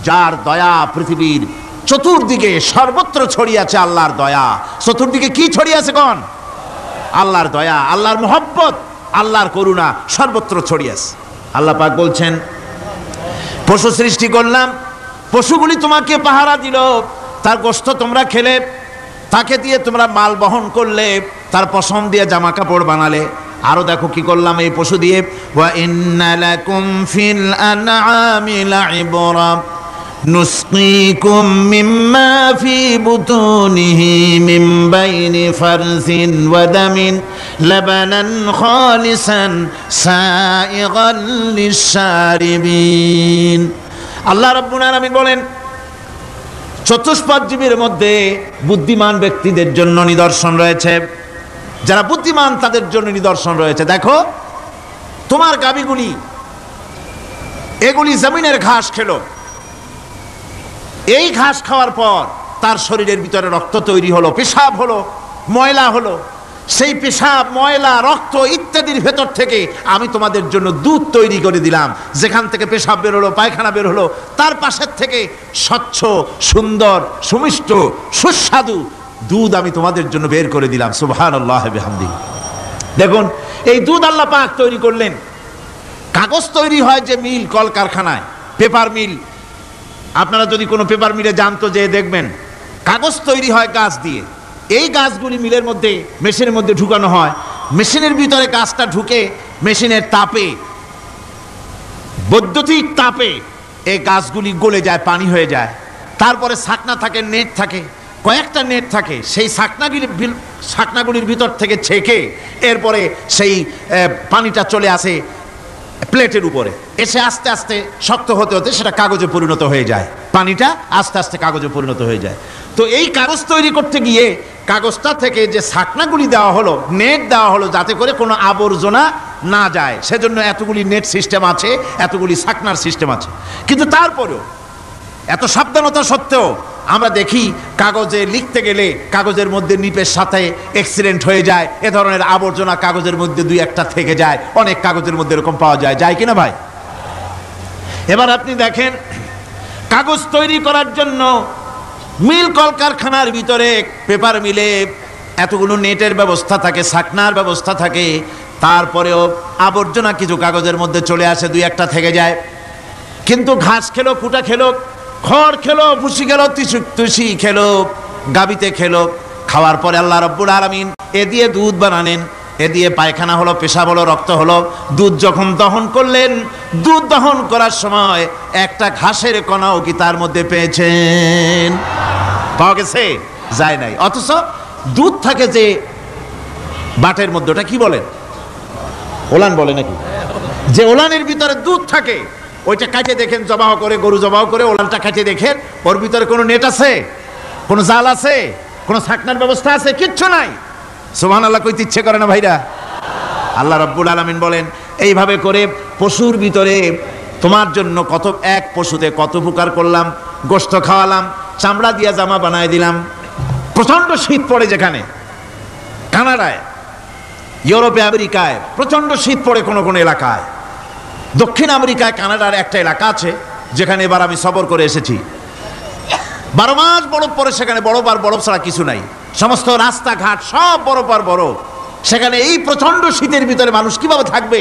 যার দয়া পৃথিবীর চতুর্দিকে সর্বত্র ছড়িয়ে আছে। আল্লাহর দয়া চতুর্দিকে কি ছড়িয়ে আছে? কোন? আল্লাহর দয়া, আল্লাহর মোহব্বত, আল্লাহর করুণা সর্বত্র ছড়িয়ে আছে। আল্লাহ পাক বলছেন, পশু সৃষ্টি করলাম, পশুগুলি তোমাকে পাহারা দিল, তার গোশত তোমরা খেলে, তাকে দিয়ে তোমরা মাল বহন করলে, তার পশম দিয়ে জামা কাপড় বানালে। আরো দেখো কি করলাম এই পশু দিয়ে, ওয়া ইন্না লাকুম ফিল আনআমি লাইবরা নুসকিকুম মিম্মা ফি বুতুনিহি মিন বাইনি ফারসিন ওয়া দামিন লাবানান খালিসান সাইগান লিশ-শারিবিন। আল্লাহ রাব্বুল আলামিন বলেন, চতুষ্পদ জীবের মধ্যে বুদ্ধিমান ব্যক্তিদের জন্য নিদর্শন রয়েছে। যারা বুদ্ধিমান তাদের জন্য নিদর্শন রয়েছে। দেখো, তোমার গাভীগুলি এগুলি জমিনের ঘাস খেলো, এই ঘাস খাওয়ার পর তার শরীরের ভিতরে রক্ত তৈরি হলো, পেশাব হলো, ময়লা হলো। সেই পেশাব, ময়লা, রক্ত ইত্যাদির ভেতর থেকে আমি তোমাদের জন্য দুধ তৈরি করে দিলাম। যেখান থেকে পেশাব বের হলো, পায়খানা বের হলো, তার পাশের থেকে স্বচ্ছ, সুন্দর, সুমিষ্ট, সুস্বাদু দুধ আমি তোমাদের জন্য বের করে দিলাম। সুবহানাল্লাহ বিহামদিহি। দেখুন, এই দুধ আল্লাহ পাক তৈরি করলেন। কাগজ তৈরি হয় যে মিল, কলকারখানায়, পেপার মিল। আপনারা যদি কোনো পেপার মিলে জানতো, যে দেখবেন কাগজ তৈরি হয় গাছ দিয়ে। এই গাছগুলি মিলের মধ্যে, মেশিনের মধ্যে ঢুকানো হয়। মেশিনের ভিতরে গাছটা ঢুকে মেশিনের তাপে, বৈদ্যুতিক তাপে এই গাছগুলি গলে যায়, পানি হয়ে যায়। তারপরে ছাকনা থাকে, নেট থাকে, কয়েকটা নেট থাকে। সেই ছাকনাগুলির ভিতর থেকে ছেঁকে এরপরে সেই পানিটা চলে আসে প্লেটের উপরে, এসে আস্তে আস্তে শক্ত হতে হতে সেটা কাগজে পরিণত হয়ে যায়। পানিটা আস্তে আস্তে কাগজে পরিণত হয়ে যায়। তো এই কাগজ তৈরি করতে গিয়ে কাগজটা থেকে যে ছাকনাগুলি দেওয়া হলো, নেট দেওয়া হলো, যাতে করে কোনো আবর্জনা না যায়, সেজন্য এতগুলি নেট সিস্টেম আছে, এতগুলি ছাকনার সিস্টেম আছে। কিন্তু তারপরেও এত সাবধানতা সত্ত্বেও আমরা দেখি কাগজে লিখতে গেলে কাগজের মধ্যে নিপের সাথে অ্যাক্সিডেন্ট হয়ে যায়। এ ধরনের আবর্জনা কাগজের মধ্যে দুই একটা থেকে যায়। অনেক কাগজের মধ্যে এরকম পাওয়া যায়, যায় কিনা ভাই? এবার আপনি দেখেন, কাগজ তৈরি করার জন্য মিল কলকারখানার ভিতরে, পেপার মিলে এতগুলো নেটের ব্যবস্থা থাকে, ছাকনার ব্যবস্থা থাকে। তারপরেও আবর্জনা কিছু কাগজের মধ্যে চলে আসে, দুই একটা থেকে যায়। কিন্তু ঘাস খেলো, কুটা খেলো, খড় খেলো, ভুসি খেলো, তুষি খেলো, গাবিতে খেলো, খাওয়ার পরে আল্লাহ রাব্বুল আলামিন এ দিয়ে দুধ বানালেন। এ দিয়ে পায়খানা হলো, পেশাব হলো, রক্ত হলো। দুধ যখন দহন করলেন, দুধ দহন করার সময় একটা ঘাসের কণাও কি তার মধ্যে পেয়েছেন? পাওয়া গেছে? যায় নাই। অথচ দুধ থাকে যে বাটের মধ্যে, ওটা কি বলেন? ওলান বলে নাকি? যে ওলানের ভিতরে দুধ থাকে, ওইটা কাটে দেখেন, জবাহ করে, গরু জবাহ করে ওলানটা কাটে দেখেন, ওর ভিতরে কোনো নেট আছে, কোনো জাল আছে, কোনো ছাকনার ব্যবস্থা আছে? কিচ্ছু নাই। সুবহানাল্লাহ কইতে ইচ্ছে করে না ভাইরা? আল্লাহ রাব্বুল আলামিন বলেন, এইভাবে করে পশুর ভিতরে তোমার জন্য কত, এক পশুতে কত উপকার করলাম। গোশত খাওয়ালাম, চামড়া দিয়া জামা বানায় দিলাম। প্রচন্ড শীত পড়ে যেখানে, কানাডায়, ইউরোপে, আমেরিকায় প্রচন্ড শীত পড়ে কোনো কোনো এলাকায়। দক্ষিণ আমেরিকায়, কানাডার একটা এলাকা আছে যেখানে এবার আমি সফর করে এসেছি। 12 মাস বরফ পড়ে সেখানে, বরফ আর বরফ ছাড়া কিছু নাই। সমস্ত রাস্তাঘাট সব বরফ আর বরফ। সেখানে এই প্রচন্ড শীতের ভিতরে মানুষ কিভাবে থাকবে?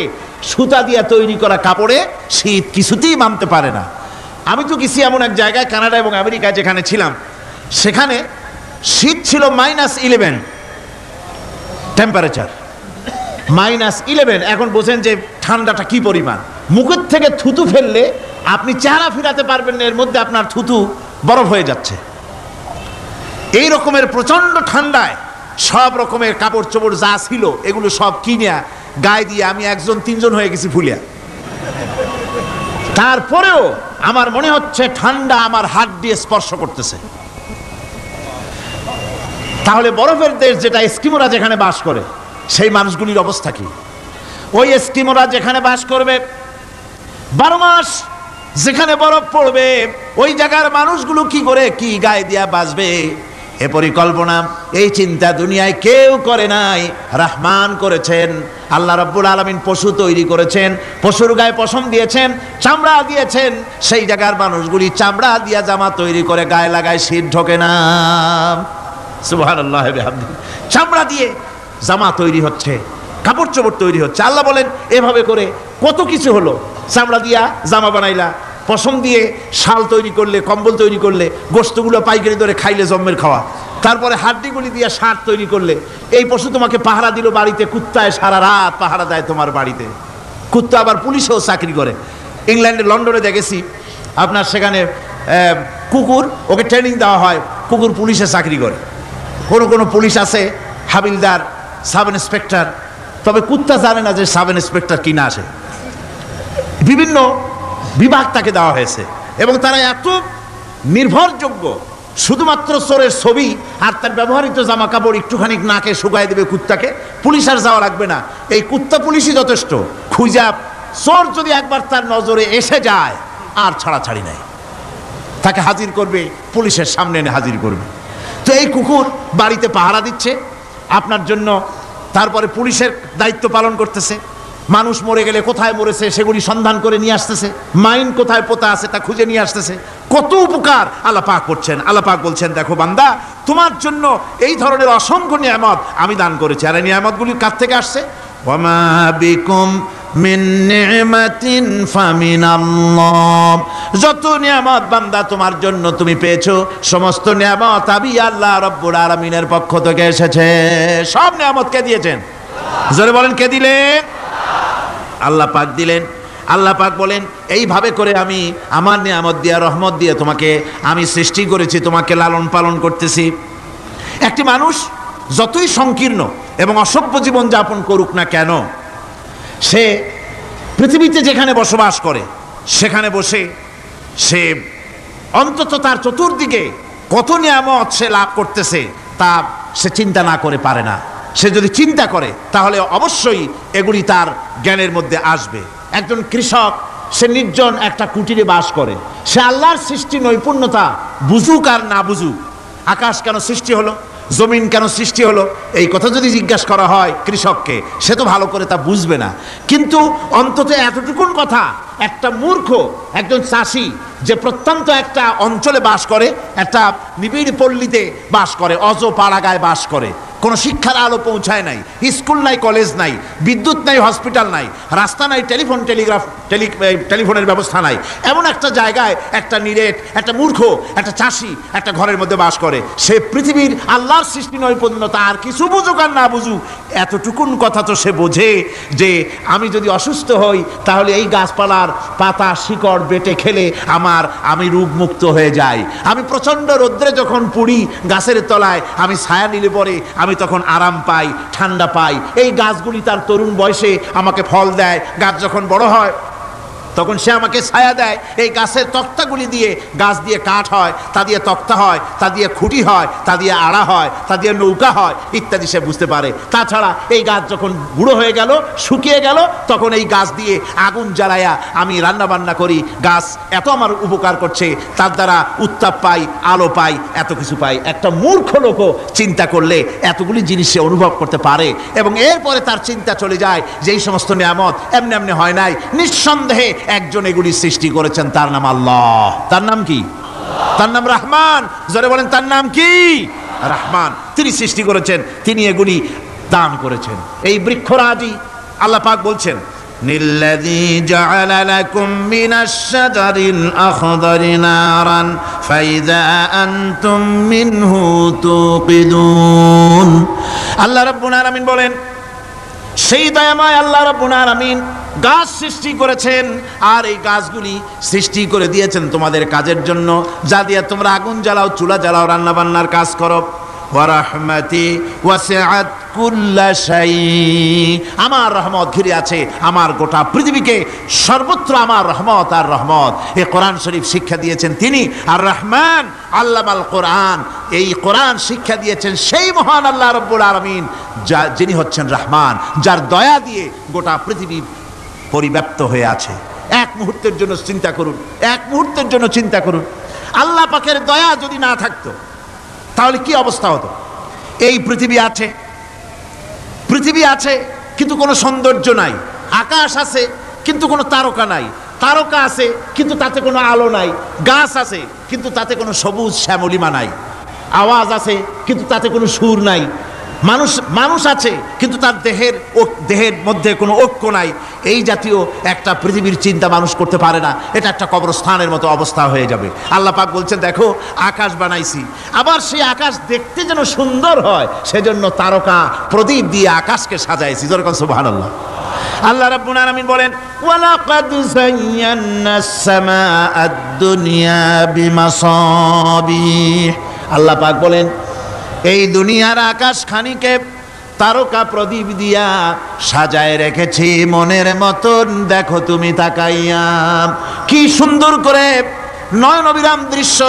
সুতা দিয়ে তৈরি করা কাপড়ে শীত কিছুতেই মানতে পারে না। আমি তো গেছি এমন এক জায়গায়, কানাডা এবং আমেরিকায় যেখানে ছিলাম, সেখানে শীত ছিল -11 টেম্পারেচার, -11। এখন বোঝেন যে ঠান্ডাটা কি পরিমাণ। মুখের থেকে থুতু ফেললে আপনি চেহারা ফিরাতে পারবেন না, এর মধ্যে আপনার থুতু বরফ হয়ে যাচ্ছে। এই রকমের প্রচন্ড ঠান্ডায় সব রকমের কাপড় চোপড় যা ছিল এগুলো সব কিনে গায়ে দিয়ে আমি 1 জন 3 জন হয়ে গেছি ফুলিয়া। তারপরেও আমার মনে হচ্ছে ঠান্ডা আমার হাত দিয়ে স্পর্শ করতেছে। তাহলে বরফের দেশ যেটা, এস্কিমোরা যেখানে বাস করে, সেই মানুষগুলির অবস্থা কি? ওই এস্কিমোরা যেখানে বাস করবে, 12 মাস যেখানে বরফ পড়বে, ওই জায়গার মানুষগুলো কি করে, কি গায়ে দিয়া বাঁচবে? এ পরিকল্পনা, এই চিন্তা দুনিয়ায় কেউ করে নাই, রহমান করেছেন। আল্লাহ রাব্বুল আলামিন পশু তৈরি করেছেন, পশুর গায়ে পশম দিয়েছেন, চামড়া দিয়েছেন। সেই জায়গার মানুষগুলি চামড়া দিয়া জামা তৈরি করে গায়ে লাগায়, শীত ঢোকে না। সুবহানাল্লাহ বিহামদিহি। চামড়া দিয়ে জামা তৈরি হচ্ছে, কাপড় চোপড় তৈরি হচ্ছে। আল্লাহ বলেন, এভাবে করে কত কিছু হলো। চামড়া দিয়া জামা বানাইলা, পশম দিয়ে শাল তৈরি করলে, কম্বল তৈরি করলে, গোশতগুলো পাইকারি ধরে খাইলে জম্মের খাওয়া। তারপরে হাড্ডিগুলি দিয়ে শার্ট তৈরি করলে। এই পশু তোমাকে পাহারা দিল বাড়িতে, কুত্তায় সারা রাত পাহারা দেয় তোমার বাড়িতে। কুত্তা আবার পুলিশেও চাকরি করে। ইংল্যান্ডে, লন্ডনে দেখেছি আপনার, সেখানে কুকুর, ওকে ট্রেনিং দেওয়া হয়, কুকুর পুলিশে চাকরি করে। কোনো পুলিশ আছে হাবিলদার, সাব ইন্সপেক্টর, তবে কুত্তা জানে না যে সাব ইন্সপেক্টর কি না আসে। বিভিন্ন বিভাগ তাকে দেওয়া হয়েছে এবং তারা এত নির্ভরযোগ্য, শুধুমাত্র চোরের ছবি আর তার ব্যবহৃত জামা কাপড় একটুখানি নাকে শুকায় দেবে কুত্তাকে, পুলিশ আর যাওয়া লাগবে না। এই কুত্তা পুলিশই যথেষ্ট। খুঁজা চোর যদি একবার তার নজরে এসে যায় আর ছাড়াছাড়ি নাই, তাকে হাজির করবে, পুলিশের সামনে এনে হাজির করবে। তো এই কুকুর বাড়িতে পাহারা দিচ্ছে আপনার জন্য, তারপরে পুলিশের দায়িত্ব পালন করতেছে। মানুষ মরে গেলে কোথায় মরেছে সেগুলি সন্ধান করে নিয়ে আসতেছে, মাইন কোথায় পোতা আছে তা খুঁজে নিয়ে আসতেছে। কত উপকার আল্লাহ পাক করছেন। আল্লাহ পাক বলছেন, দেখো বান্দা, তোমার জন্য এই ধরনের অসংখ্য নিয়ামত আমি দান করেছি। আর এই নিয়ামতগুলি কার থেকে আসছে? ওয়ামা বিকুম মিন নি'মাতিন ফামিনাল্লাহ। যত নিয়ামত বান্দা তোমার জন্য তুমি পেয়েছো, সমস্ত নিয়ামত আমি আল্লাহ রাব্বুল আলামিনের পক্ষ থেকে এসেছে। সব নিয়ামত কে দিয়েছেন? জোরে বলেন, কে দিলেন? আল্লাহ পাক দিলেন। আল্লাহ পাক বলেন, এইভাবে করে আমি আমার নিয়ামত দিয়ে, রহমত দিয়ে তোমাকে আমি সৃষ্টি করেছি, তোমাকে লালন পালন করতেছি। একটি মানুষ যতই সংকীর্ণ এবং অসভ্য জীবন যাপন করুক না কেন, সে পৃথিবীতে যেখানে বসবাস করে সেখানে বসে সে অন্তত তার চতুর্দিকে কত নিয়ামত সে লাভ করতেছে তা সে চিন্তা না করে পারে না। সে যদি চিন্তা করে তাহলে অবশ্যই এগুলি তার জ্ঞানের মধ্যে আসবে। একজন কৃষক, সে নির্জন একটা কুটিরে বাস করে, সে আল্লাহর সৃষ্টি নৈপুণ্যতা বুঝুক আর না বুঝুক, আকাশ কেন সৃষ্টি হলো, জমিন কেন সৃষ্টি হলো, এই কথা যদি জিজ্ঞাসা করা হয় কৃষককে, সে তো ভালো করে তা বুঝবে না। কিন্তু অন্তত এতটুকুন কথা একটা মূর্খ, একজন চাষি যে প্রত্যন্ত একটা অঞ্চলে বাস করে, একটা নিবিড় পল্লীতে বাস করে, অজ পাড়াগায় বাস করে, কোনো শিক্ষার আলো পৌঁছায় নাই, স্কুল নাই, কলেজ নাই, বিদ্যুৎ নাই, হসপিটাল নাই, রাস্তা নাই, টেলিফোনের ব্যবস্থা নাই, এমন একটা জায়গায় একটা নিরেট, একটা মূর্খ, একটা চাষি একটা ঘরের মধ্যে বাস করে। সে পৃথিবীর আল্লাহর সৃষ্টি নৈপুণ্যতা আর কিছু বুঝুক আর না বুঝুক, এতটুকুন কথা তো সে বোঝে যে আমি যদি অসুস্থ হই তাহলে এই গাছপালার পাতা শিকড় বেটে খেলে আমি রোগমুক্ত হয়ে যাই। আমি প্রচণ্ড রৌদ্রে যখন পুড়ি গাছের তলায়, আমি ছায়া নিলে পরে আমি তখন আরাম পাই, ঠান্ডা পাই। এই গাছগুলি তার তরুণ বয়সে আমাকে ফল দেয়, গাছ যখন বড় হয় তখন সে আমাকে ছায়া দেয়। এই গাছের তক্তাগুলি দিয়ে, গাছ দিয়ে কাঠ হয়, তা দিয়ে তক্তা হয়, তা দিয়ে খুঁটি হয়, তা দিয়ে আড়া হয়, তা দিয়ে নৌকা হয় ইত্যাদি সে বুঝতে পারে। তাছাড়া এই গাছ যখন বুড়ো হয়ে গেল, শুকিয়ে গেল, তখন এই গাছ দিয়ে আগুন জ্বালায়া আমি রান্না বান্না করি। গাছ এত আমার উপকার করছে, তার দ্বারা উত্তাপ পাই, আলো পাই, এত কিছু পাই। একটা মূর্খ লোকও চিন্তা করলে এতগুলি জিনিস সে অনুভব করতে পারে এবং এরপরে তার চিন্তা চলে যায় যে এই সমস্ত নিয়ামত এমনি এমনি হয় নাই, নিঃসন্দেহে একজন এগুলি সৃষ্টি করেছেন, তার নাম আল্লাহ। তার নাম কি? তার নাম রহমান। জোরে বলেন, তার নাম কি? রহমান। তিনি সৃষ্টি করেছেন, তিনি এগুলি দান করেছেন। এই বৃক্ষরাজি আল্লাহ পাক বলছেন, নিল্লাযী জাআলা লাকুম মিনাশ শাজারিল আখদারি নারান ফাইযা আনতুম মিনহু তুকিদুন। আল্লাহ রাব্বুল আলামিন বলেন, সেই দয়াময় আল্লাহ রাব্বুল আলামিন গাছ সৃষ্টি করেছেন আর এই গাছগুলি সৃষ্টি করে দিয়েছেন তোমাদের কাজের জন্য, যা দিয়ে তোমরা আগুন জ্বালাও, চুলা জ্বালাও, রান্না বান্নার কাজ করো। ওয়া রাহমাতি ওয়াসিআত কুল্লা শাই। আমার রহমত ঘিরে আছে আমার গোটা পৃথিবীকে, সর্বত্র আমার রহমত আর রহমত। এই কোরআন শরীফ শিক্ষা দিয়েছেন তিনি আর রহমান আল্লামাল কোরআন। এই কোরআন শিক্ষা দিয়েছেন সেই মহান আল্লাহ রাব্বুল আলামিন, যিনি হচ্ছেন রহমান, যার দয়া দিয়ে গোটা পৃথিবী পরিব্যাপ্ত হয়ে আছে। এক মুহূর্তের জন্য চিন্তা করুন, এক মুহূর্তের জন্য চিন্তা করুন, আল্লাহ পাকের দয়া যদি না থাকতো তাহলে কি অবস্থা হতো? এই পৃথিবী আছে কিন্তু কোনো সৌন্দর্য নাই, আকাশ আছে কিন্তু কোনো তারকা নাই, তারকা আছে কিন্তু তাতে কোনো আলো নাই, গাছ আছে কিন্তু তাতে কোনো সবুজ শ্যামলিমা নাই, আওয়াজ আছে কিন্তু তাতে কোনো সুর নাই, মানুষ আছে কিন্তু তার দেহের মধ্যে কোনো ঐক্য নাই। এই জাতীয় একটা পৃথিবীর চিন্তা মানুষ করতে পারে না। এটা একটা কবরস্থানের মতো অবস্থা হয়ে যাবে। আল্লাহ পাক বলছেন, দেখো আকাশ বানাইছি, আবার সেই আকাশ দেখতে যেন সুন্দর হয় সেজন্য তারকা প্রদীপ দিয়ে আকাশকে সাজাইছি। যেরকম সুবহানাল্লাহ। আল্লাহ রাব্বুল আলামিন বলেন ওয়ালাকাদ যায়্যানাস সামাআদ দুনিয়া বিমাসাবিহ। আল্লাহ পাক বলেন এই দুনিয়ার আকাশখানিকে তারকা প্রদীপ দিয়া সাজায় রেখেছি মনের মতন, দেখো তুমি তাকাইয়া কি সুন্দর করে নয়ন অবিরাম দৃশ্য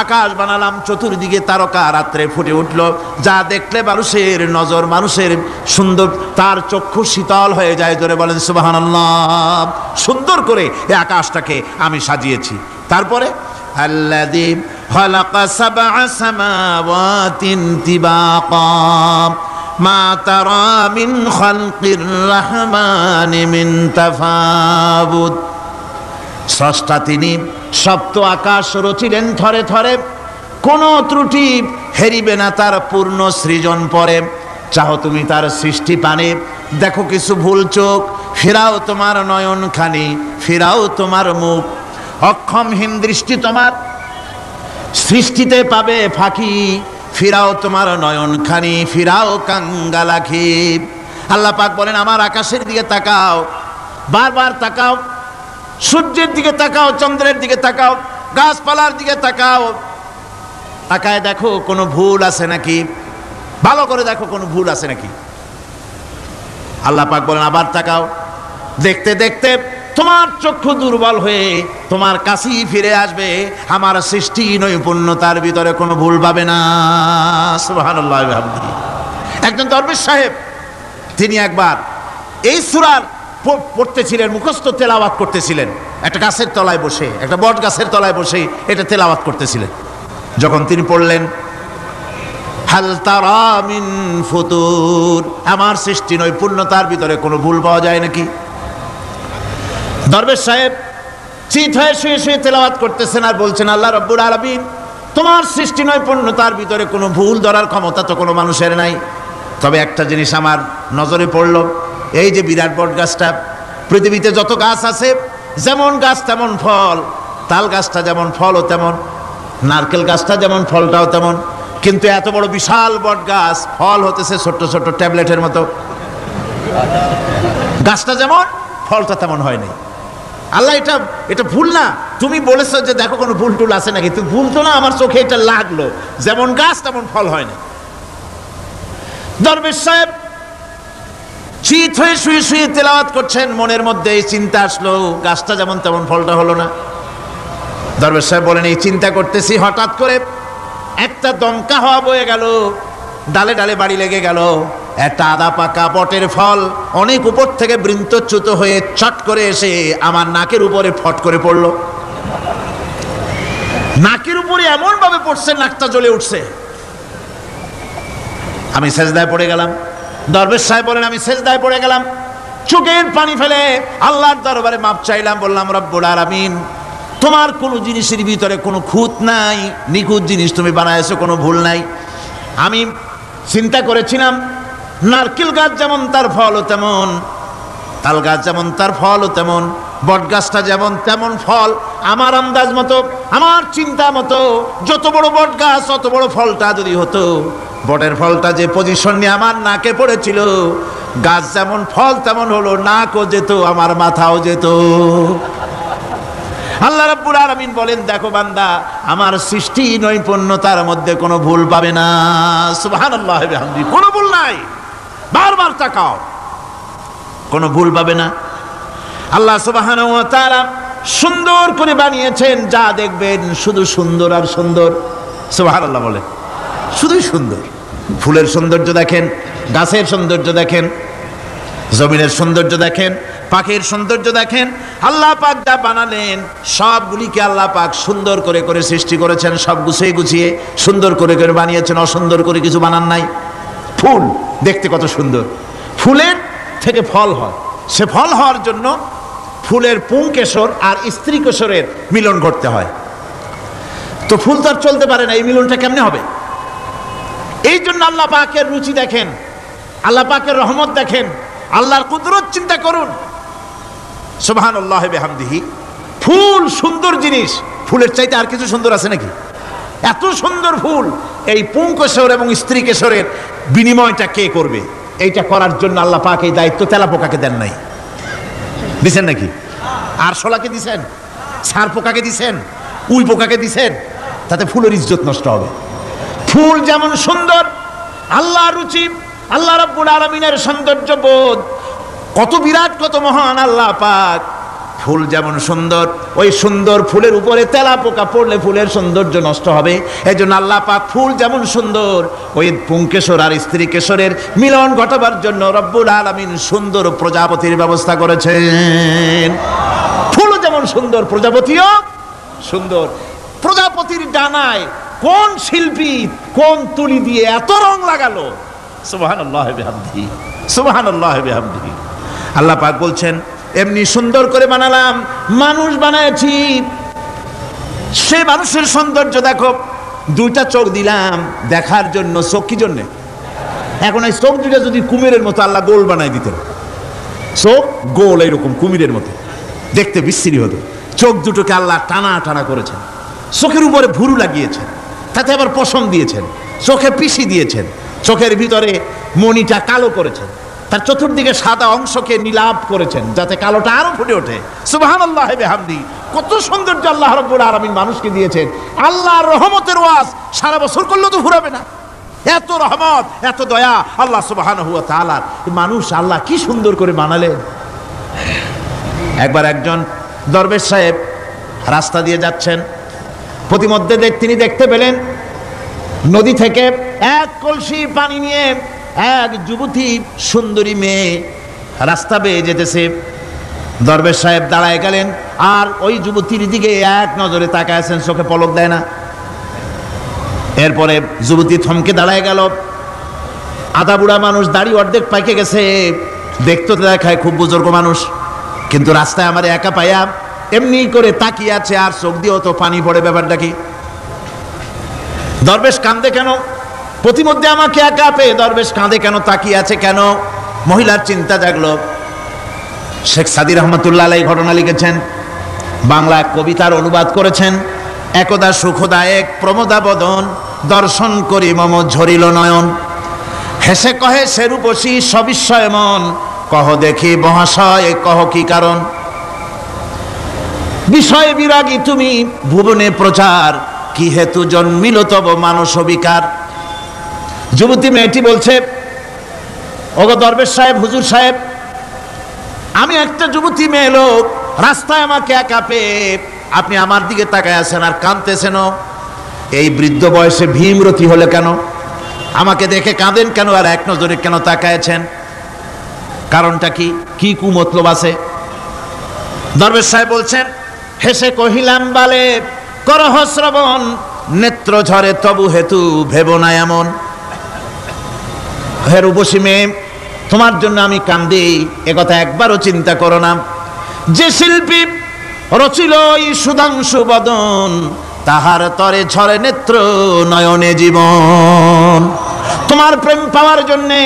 আকাশ বানালাম, চতুর্দিকে তারকা রাত্রে ফুটে উঠলো, যা দেখলে মানুষের নজর, মানুষের সুন্দর, তার চক্ষু শীতল হয়ে যায়। জোরে বলেন সুবহানাল্লাহ। সুন্দর করে এই আকাশটাকে আমি সাজিয়েছি। তারপরে আল্লাযী খালাকা সাবআ সামাওয়াতিন তিবাকা মা তারা মিন খালকির রহমানি মিন তাফাবুত। স্রষ্টা তিনি সপ্ত আকাশ রচিলেন থরে থরে, কোন ত্রুটি হেরিবে না তার পূর্ণ সৃজন পরে। চাও তুমি তার সৃষ্টি পানে, দেখো কিছু ভুল চোখ, ফেরাও তোমার নয়ন খানি, ফেরাও তোমার মুখ। অক্ষমহীন দৃষ্টি তোমার সৃষ্টিতে পাবে ফাঁকি, ফিরাও তোমার নয়ন খানি, ফিরাও কাঙ্গালাখি। আল্লাহ পাক বলেন আমার আকাশের দিকে তাকাও, বারবার তাকাও, সূর্যের দিকে তাকাও, চন্দ্রের দিকে তাকাও, গাছপালার দিকে তাকাও, তাকায় দেখো কোনো ভুল আছে নাকি, ভালো করে দেখো কোনো ভুল আছে নাকি। আল্লাহ পাক বলেন আবার তাকাও, দেখতে দেখতে তোমার চক্ষু দুর্বল হয়ে তোমার কাছেই ফিরে আসবে, আমার সৃষ্টি নৈপুণ্যতার ভিতরে কোনো ভুল পাবে না। সুবহানাল্লাহ। একজন দরবেশ সাহেব তিনি একবার এই সূরার পড়তেছিলেন, মুখস্থ তেলাওয়াত করতেছিলেন, একটা গাছের তলায় বসে, একটা বট গাছের তলায় বসে এটা তেলাওয়াত করতেছিলেন। যখন তিনি পড়লেন হাল তারা মিন ফুতুর, আমার সৃষ্টি নৈপুণ্যতার ভিতরে কোনো ভুল পাওয়া যায় নাকি। দরবেশ সাহেব চিত হয়ে শুয়ে শুয়ে তেলাওয়াত করতেছেন আর বলছেন আল্লাহ রাব্বুল আলামিন তোমার সৃষ্টি নৈপুণ্যতার ভিতরে কোনো ভুল ধরার ক্ষমতা তো কোনো মানুষের নাই। তবে একটা জিনিস আমার নজরে পড়লো, এই যে বিরাট বট গাছটা, পৃথিবীতে যত গাছ আছে যেমন গাছ তেমন ফল, তাল গাছটা যেমন ফলও তেমন, নারকেল গাছটা যেমন ফলটাও তেমন, কিন্তু এত বড় বিশাল বট গাছ ফল হতেছে ছোট্ট ছোট্ট ট্যাবলেটের মতো। গাছটা যেমন ফলটা তেমন হয় নাই। আল্লাহ এটা ভুল না, তুমি বলেছো যে দেখো কোনো ভুল টুল আছে নাকি, তুমি ভুল তো না, আমার চোখে এটা লাগলো, যেমন গাছ তেমন ফল হয় না। দরবেশ সাহেব চিত হয়ে শুয়ে শুয়ে তেলাওয়াত করছেন, মনের মধ্যে এই চিন্তা আসলো গাছটা যেমন তেমন ফলটা হলো না। দরবেশ সাহেব বলেন এই চিন্তা করতেছি, হঠাৎ করে একটা দমকা হওয়া বয়ে গেল, ডালে ডালে বাড়ি লেগে গেল, একটা আদা পাকা বটের ফল অনেক উপর থেকে বৃন্তচ্যুত হয়ে চট করে এসে আমার নাকের উপরে ফট করে পড়লো। নাকের উপরে এমন ভাবে পড়ছে নাকটা জ্বলে উঠছে, আমি সেজদায় পড়ে গেলাম। দরবেশ সাহেব বলেন আমি সেজদায় পড়ে গেলাম, চোখের পানি ফেলে আল্লাহর দরবারে মাপ চাইলাম, বললাম রব্বুল আলামিন তোমার কোনো জিনিসের ভিতরে কোনো খুঁত নাই, নিখুঁত জিনিস তুমি বানাইছো, কোনো ভুল নাই। আমি চিন্তা করেছিলাম নারকেল গাছ যেমন তার ফলও তেমন, তাল গাছ যেমন তার ফলও তেমন, বট গাছটা যেমন তেমন ফল। আমার আন্দাজ মতো, আমার চিন্তা মতো যত বড় বট গাছ অত বড় ফলটা যদি হতো, বটের ফলটা যে পজিশন নিয়ে আমার নাকে পড়েছিল, গাছ যেমন ফল তেমন হলো, নাকও যেত, আমার মাথাও যেত। আল্লাহ রাব্বুল আলামিন বলেন দেখো বান্দা আমার সৃষ্টি নৈপুণ্যতার মধ্যে কোনো ভুল পাবে না। সুবহানাল্লাহ বিহামদি, কোনো ভুল নাই, বারবার তাকাও, কোনো ভুল পাবে না। আল্লাহ সুবহানাহু ওয়া তাআলা সুন্দর করে বানিয়েছেন, যা দেখবেন শুধু সুন্দর আর সুন্দর। সুবহানাল্লাহ বলেন, শুধুই সুন্দর। ফুলের সৌন্দর্য দেখেন, গাছের সৌন্দর্য দেখেন, জমিনের সৌন্দর্য দেখেন, পাখির সৌন্দর্য দেখেন। আল্লাহ পাক যা বানালেন সবগুলিকে আল্লাহ পাক সুন্দর করে করে সৃষ্টি করেছেন, সব গুছিয়ে গুছিয়ে সুন্দর করে করে বানিয়েছেন, অসুন্দর করে কিছু বানান নাই। ফুল দেখতে কত সুন্দর, ফুলের থেকে ফল হয়, সে ফল হওয়ার জন্য ফুলের পুংকেশর আর স্ত্রী কেশরের মিলন ঘটতে হয়। তো ফুল তো আর চলতে পারে না, এই মিলনটা কেমনে হবে? এই জন্য আল্লাহ পাকের রুচি দেখেন, আল্লাহ পাকের রহমত দেখেন, আল্লাহর কুদরত চিন্তা করুন। সুবহানাল্লাহ বিহামদিহি। ফুল সুন্দর জিনিস, ফুলের চাইতে আর কিছু সুন্দর আছে নাকি? এত সুন্দর ফুল, এই পুংকেশর এবং স্ত্রী কেশরের বিনিময়টা কে করবে? এইটা করার জন্য আল্লাহ পাক এই দায়িত্ব তেলাপোকাকে দেন নাই। দিছেন নাকি? আরশোলাকে দিছেন, ছার পোকাকে দিছেন, উই পোকাকে দিছেন, তাতে ফুলের ইজ্জত নষ্ট হবে। ফুল যেমন সুন্দর, আল্লাহর রুচি, আল্লাহ রাব্বুল আলামিনের সৌন্দর্য বোধ কত বিরাট, কত মহান আল্লাহ পাক। ফুল যেমন সুন্দর, ওই সুন্দর ফুলের উপরে তেলা পোকা পড়লে ফুলের সৌন্দর্য নষ্ট হবে। এই জন্য আল্লাহ পাক ফুল যেমন সুন্দর, ওই পুংকেশর আর স্ত্রী কেশরের মিলন ঘটাবার জন্য রব্বুল আলামিন সুন্দর প্রজাপতির ব্যবস্থা করেছেন। ফুলও যেমন সুন্দর, প্রজাপতিও সুন্দর। প্রজাপতির ডানায় কোন শিল্পী কোন তুলি দিয়ে এত রং লাগালো? সুবহানাল্লাহ বিহামদিহি, সুবহানাল্লাহ বিহামদিহি। আল্লাহ পাক বলছেন এমনি সুন্দর করে বানালাম, মানুষ বানাইছি, সে মানুষের সৌন্দর্য দেখো। দুইটা চোখ দিলাম দেখার জন্য। চোখ কি জন্যে? এখন এই চোখ দুটা যদি কুমিরের মতো আল্লাহ গোল বানাই দিতেন, চোখ গোল এইরকম কুমিরের মতো, দেখতে বিশ্রী হতো। চোখ দুটোকে আল্লাহ টানা টানা করেছেন, চোখের উপরে ভুরু লাগিয়েছেন, তাতে আবার পশম দিয়েছেন, চোখে পিসি দিয়েছেন, চোখের ভিতরে মণিটা কালো করেছেন, তার চতুর্দিকে সাদা অংশকে নীলাভ করেছেন যাতে কালোটা আরো ফুটে ওঠে। সুবহানাল্লাহ বিহামদিহি। কত সৌন্দর্য আল্লাহ রাব্বুল আলামিন মানুষকে দিয়েছেন। আল্লাহর রহমতের ওয়াজ সারা বছর করলেও তো ফুরাবে না। এত রহমত, এত দয়া আল্লাহ সুবহানাহু ওয়া তাআলার। মানুষ আল্লাহ কি সুন্দর করে বানালেন। একবার একজন দরবেশ সাহেব রাস্তা দিয়ে যাচ্ছেন, প্রতিমধ্যে তিনি দেখতে পেলেন নদী থেকে এক কলসি পানি নিয়ে এক যুবতী সুন্দরী মেয়ে রাস্তা বেয়ে যেতেছে। দরবেশ সাহেব দাঁড়ায় গেলেন আর ওই যুবতীর দিকে এক নজরে তাকায় আছেন, চোখে পলক দেয় না। এরপরে যুবতী থমকে দাঁড়ায় গেল। আধা বুড়া মানুষ, দাড়ি অর্ধেক পাইকে গেছে, দেখতে দেখায় খুব বুজুর্গ মানুষ, কিন্তু রাস্তায় আমার একা পাইয়া এমনি করে তাকিয়ে আছে আর চোখ দিয়েও তো পানি পড়ে। ব্যাপারটা কি? দরবেশ কাঁদে কেন? প্রতিমধ্যে আমাকে একা পেয়ে দরবেশ কাঁদে কেন, তাকিয়ে আছে কেন? মহিলার চিন্তা জাগলো। শেখ সাদী রহমতুল্লাহ আলাইহি ঘটনা লিখেছেন, বাংলা কবিতার অনুবাদ করেছেন। একদা সুখদায়ক প্রমোদা বদন, দর্শন করি মম ঝরিল নয়ন। হেসে কহে সে রূপসী সবিস্ময় মন, কহ দেখি মহাশয় কহ কি কারণ। বিষয় বিরাগী তুমি ভুবনে প্রচার, কি হেতু জন্মিল তব মানস বিকার। যুবতী মেয়েটি বলছে, ওগো দরবেশ সাহেব, হুজুর সাহেব, আমি একটা যুবতী মেয়ে লোক, রাস্তায় আমাকে একা পেয়ে আপনি আমার দিকে তাকায় আছেন আর কাঁদতেছেন। এই বৃদ্ধ বয়সে ভীমরতি হলে কেন? আমাকে দেখে কাঁদেন কেন আর এক নজরে কেন তাকায়ছেন? কারণটা কি? কি কুমতলব আছে? দরবেশ সাহেব বলছেন, হেসে কহিলাম বালে করহ শ্রবণ, নেত্র ঝরে তবু হেতু ভেব না এমন। হে রূপসী মেয়ে, তোমার জন্য আমি কান্দি, একথা একবারও চিন্তা করো না। যে শিল্পী রচিল এই সুধাংশু বদন, তাহার তরে ঝরে নেত্র নয়নে জীবন। তোমার প্রেম পাওয়ার জন্যে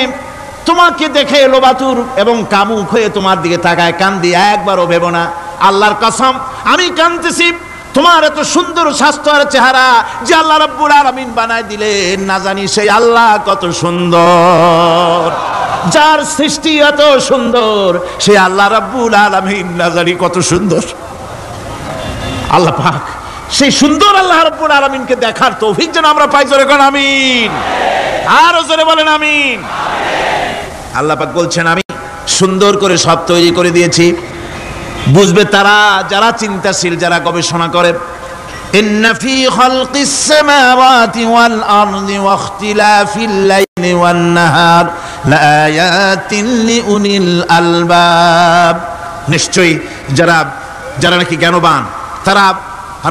তোমাকে দেখে লোবাতুর এবং কামুক হয়ে তোমার দিকে তাকায় কান্দি, একবারও ভেবো না। আল্লাহর কসম আমি কাঁদতেছি তোমার এত সুন্দর স্বাস্থ্য আর চেহারা যে আল্লাহ রাব্বুল আলামিন বানায় দিলেন। না জানি সেই আল্লাহ কত সুন্দর, যার সৃষ্টি এত সুন্দর, সেই আল্লাহ রাব্বুল আলামিন না জানি কত সুন্দর। আল্লাহ পাক সেই সুন্দর আল্লাহ রাব্বুল আলামিনকে দেখার তৌফিক যেন আমরা পাই। জোরে কোন আমিন, আরো জোরে বলেন আমিন। আল্লাহ পাক বলছেন আমি সুন্দর করে সব তৈরি করে দিয়েছি। বুঝবে তারা যারা চিন্তাশীল, যারা গবেষণা করে। ইন্না ফি খালকিস সামাওয়াতি ওয়াল আরদি ওয়া ইখতিলাফিল লাইলি ওয়ান নাহার লাআয়াতিন লিউলিল আলবাব। নিশ্চয়ই যারা নাকি জ্ঞানবান, তারা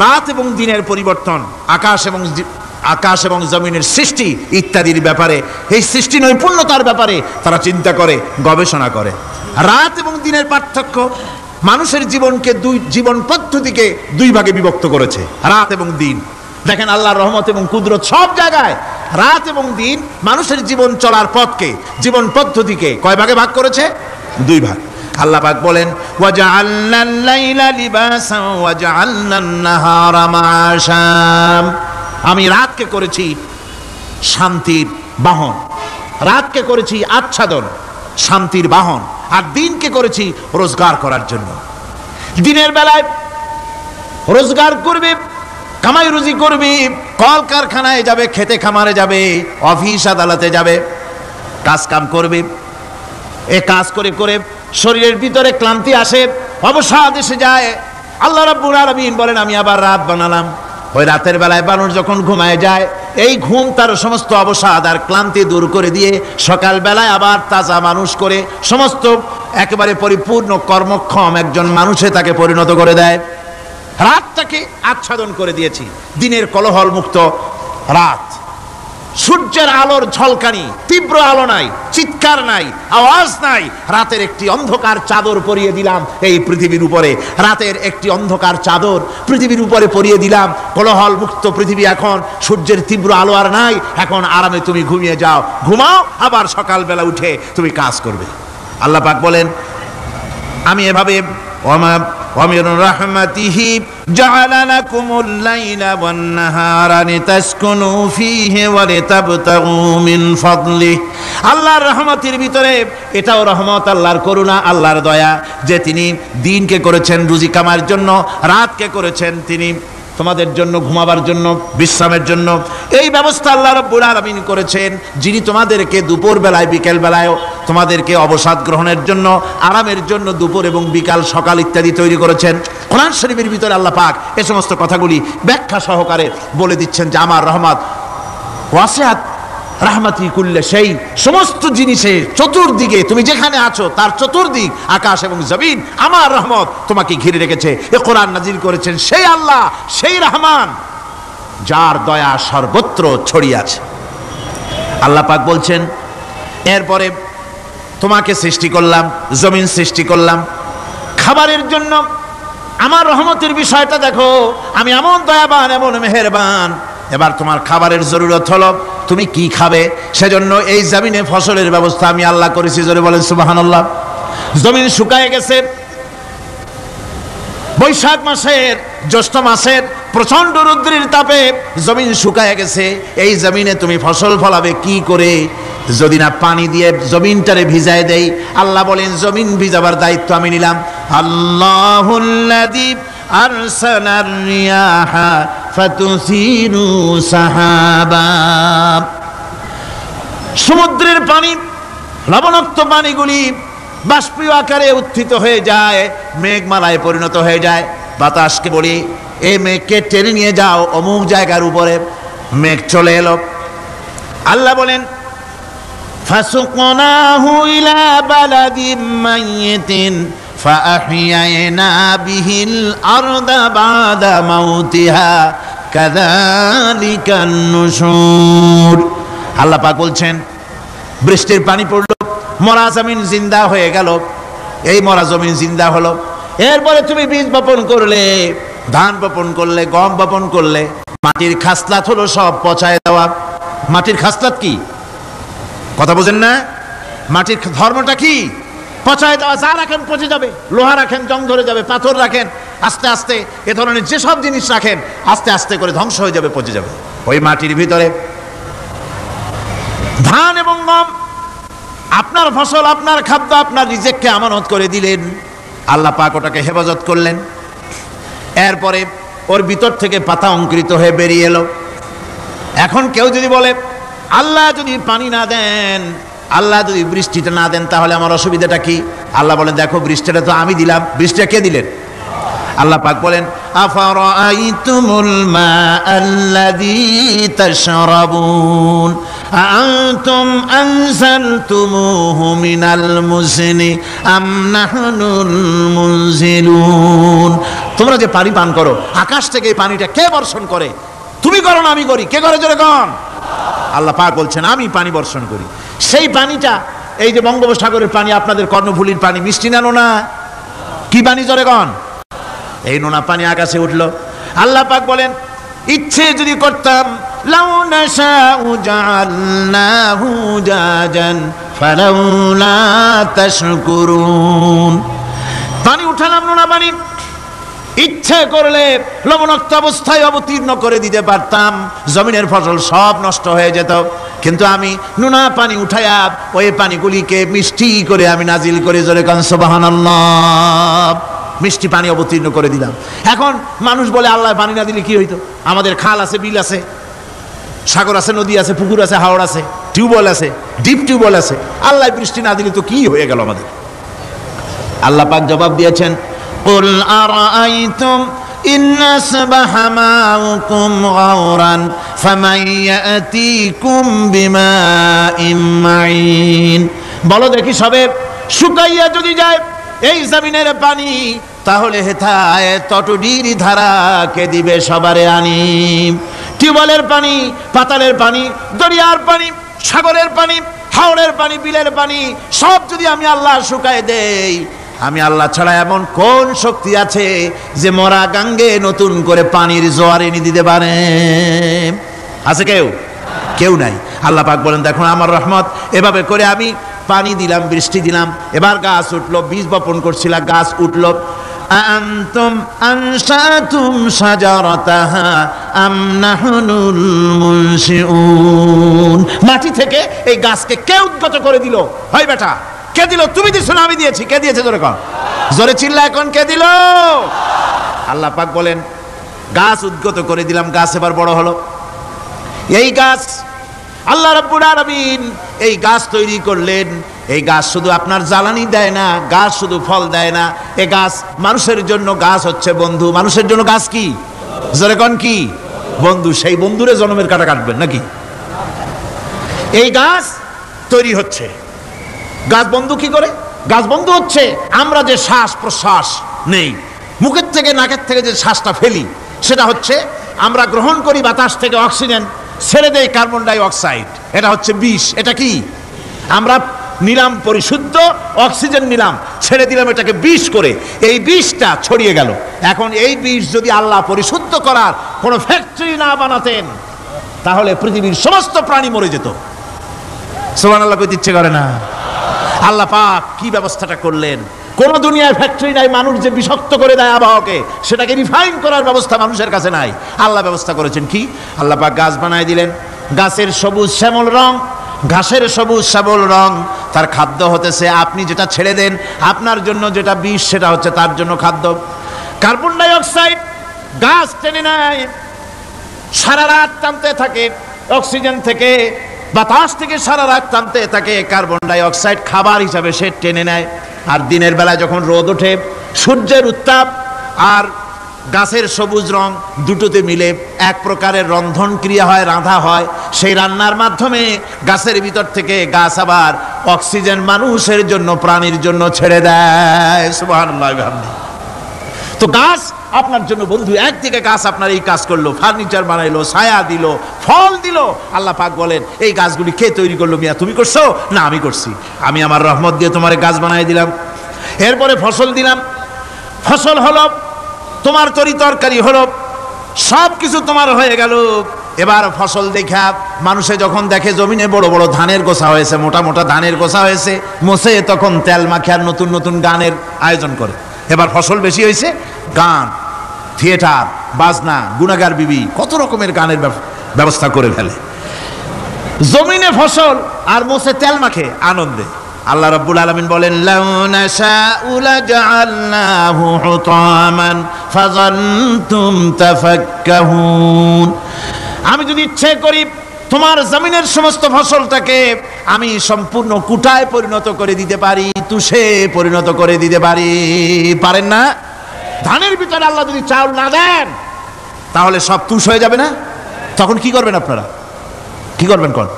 রাত এবং দিনের পরিবর্তন, আকাশ এবং জমিনের সৃষ্টি ইত্যাদির ব্যাপারে, এই সৃষ্টি নৈপুণ্যতার ব্যাপারে তারা চিন্তা করে, গবেষণা করে। রাত এবং দিনের পার্থক্য মানুষের জীবনকে জীবন পদ্ধতিকে দুই ভাগে বিভক্ত করেছে, রাত এবং দিন। দেখেন আল্লাহর রহমত এবং কুদরত সব জায়গায় রাত এবং দিন মানুষের জীবন চলার পথকে, জীবন পদ্ধতিকে কয় ভাগে ভাগ করেছে? দুই ভাগ। আল্লাহ পাক বলেন ওয়াজআলনাল লাইলা লিবাসান ওয়াজআলনান নাহারা মাআশা। আমি রাতকে করেছি শান্তির বাহন, রাতকে করেছি আচ্ছাদন, শান্তির বাহন, আর দিনকে করেছি রোজগার করার জন্য। দিনের বেলায় রোজগার করবে, কামাই রুজি করবে, কল কারখানায় যাবে, খেতে খামারে যাবে, অফিস আদালতে যাবে, কাজ কাম করবে। এ কাজ করে করে শরীরের ভিতরে ক্লান্তি আসে, অবসাদ এসে যায়। আল্লাহ রাব্বুল আলামিন বলেন আমি আবার রাত বানালাম। ওই রাতের বেলায় মানুষ যখন ঘুমায় যায়, এই ঘুম তার সমস্ত অবসাদ আর ক্লান্তি দূর করে দিয়ে সকাল বেলায় আবার তাজা মানুষ করে সমস্ত একেবারে পরিপূর্ণ কর্মক্ষম একজন মানুষে তাকে পরিণত করে দেয়। রাতটাকে আচ্ছাদন করে দিয়েছি, দিনের কোলাহল মুক্ত রাত। সূর্যের আলোর ঝলকানি, তীব্র আলো নাই, চিৎকার নাই, আওয়াজ নাই। রাতের একটি অন্ধকার চাদর পরিয়ে দিলাম এই পৃথিবীর উপরে, রাতের একটি অন্ধকার চাদর পৃথিবীর উপরে পরিয়ে দিলাম। কোলাহল মুক্ত পৃথিবী এখন, সূর্যের তীব্র আলো আর নাই। এখন আরামে তুমি ঘুমিয়ে যাও, ঘুমাও, আবার সকালবেলা উঠে তুমি কাজ করবে। আল্লাহ পাক বলেন আমি এভাবে ومن رحمته جعل لكم الليل والنهار لتسكنوا فيه ولتبتغوا من فضله। আল্লাহর রহমতের ভিতরে এটাও রহমত, আল্লাহর করুণা, আল্লাহর দয়া যে তিনি দিনকে করেছেন রুজি কামার জন্য, রাতকে করেছেন তিনি তোমাদের জন্য ঘুমাবার জন্য, বিশ্রামের জন্য। এই ব্যবস্থা আল্লাহ রাব্বুল আলামিন করেছেন, যিনি তোমাদেরকে দুপুর বেলায় বিকেল বেলায় তোমাদেরকে অবসাদ গ্রহণের জন্য, আরামের জন্য দুপুর এবং বিকাল, সকাল ইত্যাদি তৈরি করেছেন। কোরআন শরীফের ভিতরে আল্লাহ পাক এই সমস্ত কথাগুলি ব্যাখ্যা সহকারে বলে দিচ্ছেন যে আমার রহমত ওয়াসিআত রাহমাতি কুল্লি শাই, সমস্ত জিনিসের চতুর্দিকে তুমি যেখানে আছো তার চতুর্দিক আকাশ এবং জমিন আমার রহমত তোমাকে ঘিরে রেখেছে। এ কোরআন নাজিল করেছেন সেই আল্লাহ, সেই রহমান যার দয়া সর্বত্র ছড়িয়ে আছে। আল্লাহ পাক বলছেন এরপরে তোমাকে সৃষ্টি করলাম, জমিন সৃষ্টি করলাম খাবারের জন্য। আমার রহমতের বিষয়টা দেখো, আমি এমন দয়াবান, এমন মেহেরবান। এবার তোমার খাবারের জরুরত হলো তুমি কি খাবে, সেজন্য এই জমিনে ফসলের ব্যবস্থা আমি আল্লাহ করেছি। জোরে বলেন সুবহানাল্লাহ। জমিন শুকায় গেছে, বৈশাখ মাসের জ্যৈষ্ঠ মাসের প্রচন্ড রৌদ্রের তাপে জমিন শুকায় গেছে। এই জমিনে তুমি ফসল ফলাবে কি করে যদি না পানি দিয়ে জমিনটারে ভিজায় দেই? আল্লাহ বলেন জমিন ভিজাবার দায়িত্ব আমি নিলাম। আল্লাহুল্লাযী আরসালার রিয়াহা ফাতুসিরু সাহাবা। সমুদ্রের পানি, লবণাক্ত পানিগুলি বাষ্পীয় আকারে উত্থিত হয়ে যায়, মেঘমালায় পরিণত হয়ে যায়। বাতাসকে বলি এই মেঘকে টেনে নিয়ে যাও অমুক জায়গার উপরে, মেঘ চলে এলো। আল্লাহ বলেন ফাসুকনাহু ইলা বালাদিম মাইয়িতিন ফাআহইয়ানা বিহিল আরদা বাদা মাউতিহা কাযালিকান নুশুর। আল্লাহ পাক বলছেন বৃষ্টির পানি পড়লো, মরা জমিন জিন্দা হয়ে গেল। এই মরা জমিন জিন্দা হলো। এরপরে তুমি বীজ বপন করলে, ধান বপন করলে, গম বপন করলে, মাটির খাসলাত হলো সব পচায় দেওয়া। মাটির খাসলাত কি কথা বোঝেন না? মাটির ধর্মটা কি? পচায় দেওয়া। যা রাখেন পচে যাবে, লোহা রাখেন জং ধরে যাবে, পাথর রাখেন আস্তে আস্তে, এ ধরনের যেসব জিনিস রাখেন আস্তে আস্তে করে ধ্বংস হয়ে যাবে, পচে যাবে। ওই মাটির ভিতরে ধান এবং গম আপনার ফসল, আপনার খাদ্য, আপনার রিজিককে আমানত করে দিলেন। আল্লাহ পাক ওটাকে হেফাজত করলেন। এরপরে ওর ভিতর থেকে পাতা অঙ্কুরিত হয়ে বেরিয়ে এলো। এখন কেউ যদি বলে আল্লাহ যদি পানি না দেন, আল্লাহ যদি বৃষ্টিটা না দেন, তাহলে আমার অসুবিধাটা কি? আল্লাহ বলেন দেখো বৃষ্টিটা তো আমি দিলাম। বৃষ্টিটা কে দিলেন? আল্লাহ পাক বলেন আফারাআইতুমুল মাআল্লাযী তাশরাবুন আআনতুম আনজালতুমুহু মিনাল মুজনি আম নাহনুল মুনজিলুন। তোমরা যে পানি পান করো, আকাশ থেকে এই পানিটা কে বর্ষণ করে? তুমি করো না আমি করি? কে করে জোরে কন? আল্লাহ পাক বলছেন আমি পানি বর্ষণ করি। সেই পানিটা এই যে বঙ্গোপসাগরের পানি, আপনাদের কর্ণফুলীর পানি, মিষ্টি না নোনা? কি পানি জোরে কন? এই নোনা পানি আকাশে উঠলো। আল্লাহ পাক বলেন ইচ্ছে যদি করতাম লাউ নাশাউ জাআলনাহু জাজান ফালাউলা তাশকুরুন। পানি উঠালাম, নোনা পানি, ইচ্ছে করলে লবণাক্ত অবস্থায় অবতীর্ণ করে দিতে পারতাম, জমিনের ফসল সব নষ্ট হয়ে যেত। কিন্তু আমি নুনা পানি উঠাইয়া ওই পানিগুলিকে মিষ্টি করে আমি নাজিল করে, জোরে কান সুবহানাল্লাহ, মিষ্টি পানি অবতীর্ণ করে দিলাম। এখন মানুষ বলে আল্লাহ পানি না দিলে কি হইতো? আমাদের খাল আছে, বিল আছে, সাগর আছে, নদী আছে, পুকুর আছে, হাওড় আছে, টিউবওয়েল আছে, ডিপ টিউবওয়েল আছে, আল্লাহ বৃষ্টি না দিলে তো কি হয়ে গেল আমাদের? আল্লাহ পাক জবাব দিয়েছেন, কুল আরাআইতুম ইন আসবাহা মাউকুম গাওরান ফামান ইয়াতিকুম বিমাইন মাইন। বলো দেখি, সবে শুকাইয়া যদি যায় এই জমিনের পানি, তাহলে হেথায় তটডির ধারা কে দিবে সবারে আনি? টিউবওয়েলের পানি, পাতালের পানি, দরিয়ার পানি, সাগরের পানি, হাওড়ের পানি, বিলের পানি সব যদি আমি আল্লাহ শুকায় দেই, আমি আল্লাহ ছাড়া এমন কোন শক্তি আছে যে মরা গাঙ্গে নতুন করে পানির জোয়ার এনে দিতে পারে? আছে কেউ? কেউ নাই। আল্লাহ পাক বলেন, দেখুন আমার রহমত, এভাবে করে আমি পানি দিলাম, বৃষ্টি দিলাম, এবার গাছ উঠলো, বীজ বপন করছিল, গাছ উঠলো। আনতুম আনশাতুম শাজারাতাহা আম নাহনুল মুনশিউন। মাটি থেকে এই গাছকে কে উদ্গত করে দিল? হয় বেটা, কে দিল? তুমি দিছো না আমি দিয়েছি? কে দিয়েছে? জোরে কর, জোরে চিল্লা এখন, কে দিল? আল্লাহ পাক বলেন, গাছ উদ্গত করে দিলাম, গাছ এবার বড় হলো। এই গাছ আল্লাহ রাব্বুল আলামিন এই গাছ তৈরি করলেন। এই গাছ শুধু আপনার জ্বালানি দেয় না, গাছ শুধু ফল দেয় না, এই গাছ মানুষের জন্য, গাছ হচ্ছে বন্ধু। মানুষের জন্য গাছ কি? জোরে কোন কি? বন্ধু। সেই বন্ধুরে জন্মের কাটা কাটবেন নাকি? এই গাছ তৈরি হচ্ছে। গাছ বন্ধু কি করে? গাছ বন্ধু হচ্ছে আমরা যে শ্বাস প্রশ্বাস নেই, মুখের থেকে নাকের থেকে যে শ্বাসটা ফেলি, সেটা হচ্ছে আমরা গ্রহণ করি বাতাস থেকে অক্সিজেন, ছেড়ে দেয় কার্বন ডাই অক্সাইড। এটা হচ্ছে বিষ। এটা কি? আমরা নিলাম পরিশুদ্ধ অক্সিজেন, নিলাম, ছেড়ে দিলাম এটাকে বিষ করে, এই বিষটা ছড়িয়ে গেল। এখন এই বিষ যদি আল্লাহ পরিশুদ্ধ করার কোনো ফ্যাক্টরি না বানাতেন, তাহলে পৃথিবীর সমস্ত প্রাণী মরে যেত। সুবহানাল্লাহ কইতে ইচ্ছে করে না? আল্লাহ পাক কি ব্যবস্থাটা করলেন! কোন দুনিয়ায় ফ্যাক্টরি নাই, মানুষ যে বিষাক্ত করে দেয় আবহাওয়াকে, সেটাকে রিফাইন করার ব্যবস্থা মানুষের কাছে নাই। আল্লাহ ব্যবস্থা করেছেন কি? আল্লাহ পাক গাছ বানায় দিলেন। গাছের সবুজ শ্যামল রং, ঘাসের সবুজ শ্যামল রং, তার খাদ্য হতেছে আপনি যেটা ছেড়ে দেন, আপনার জন্য যেটা বিষ, সেটা হচ্ছে তার জন্য খাদ্য। কার্বন ডাই অক্সাইড গাছ টেনে নেয়, সারা রাত টানতে থাকে, অক্সিজেন থেকে, বাতাস থেকে সারা রাত টানতে থাকে। কার্বন ডাই অক্সাইড খাবার হিসাবে সে টেনে নেয়। আর দিনের বেলায় যখন রোদ ওঠে, সূর্যের উত্তাপ আর গাছের সবুজ রং দুটোতে মিলে এক প্রকারের রন্ধন ক্রিয়া হয়, রাঁধা হয়। সেই রান্নার মাধ্যমে গাছের ভিতর থেকে গাছ আবার অক্সিজেন মানুষের জন্য, প্রাণীর জন্য ছেড়ে দেয়। সুবহানাল্লাহ। তো গাছ আপনার জন্য বন্ধু। একদিকে গাছ আপনার এই কাজ করলো, ফার্নিচার বানাইলো, ছায়া দিল, ফল দিল। আল্লাহ পাক বলেন, এই গাছগুলি কে তৈরি করলো? মিয়া তুমি করছো না? আমি করছি। আমি আমার রহমত দিয়ে তোমার গাছ বানাই দিলাম। এরপরে ফসল দিলাম, ফসল হলো, তোমার তরি তরকারি হলো, সব কিছু তোমার হয়ে গেল। এবার ফসল দেখা মানুষে যখন দেখে জমিনে বড় বড় ধানের গোছা হয়েছে, মোটা মোটা ধানের গোছা হয়েছে, মোছে তখন তেল মাখে আর নতুন নতুন গানের আয়োজন করে। এবার ফসল বেশি হয়েছে, গান, থিয়েটার, বাজনা, গুনাগার বিবি, কত রকমের গানের ব্যবস্থা করে ফেলে। জমিনে ফসল আর মোছে তেল মাখে আনন্দে। আল্লাহ রাব্বুল আলামিন বলেন, লাউ নাশাউ লাজআলনাহু হুতামান ফাযান্তুম তাফাক্কাহুন। আমি যদি ইচ্ছে করি তোমার জমিনের সমস্ত ফসলটাকে আমি সম্পূর্ণ কুটায় পরিণত করে দিতে পারি, তুষে পরিণত করে দিতে পারি। পারেন না? ধানের ভিতরে আল্লাহ যদি চাউল না দেন, তাহলে সব তুষ হয়ে যাবে না? তখন কি করবেন আপনারা? কি করবেন? কোন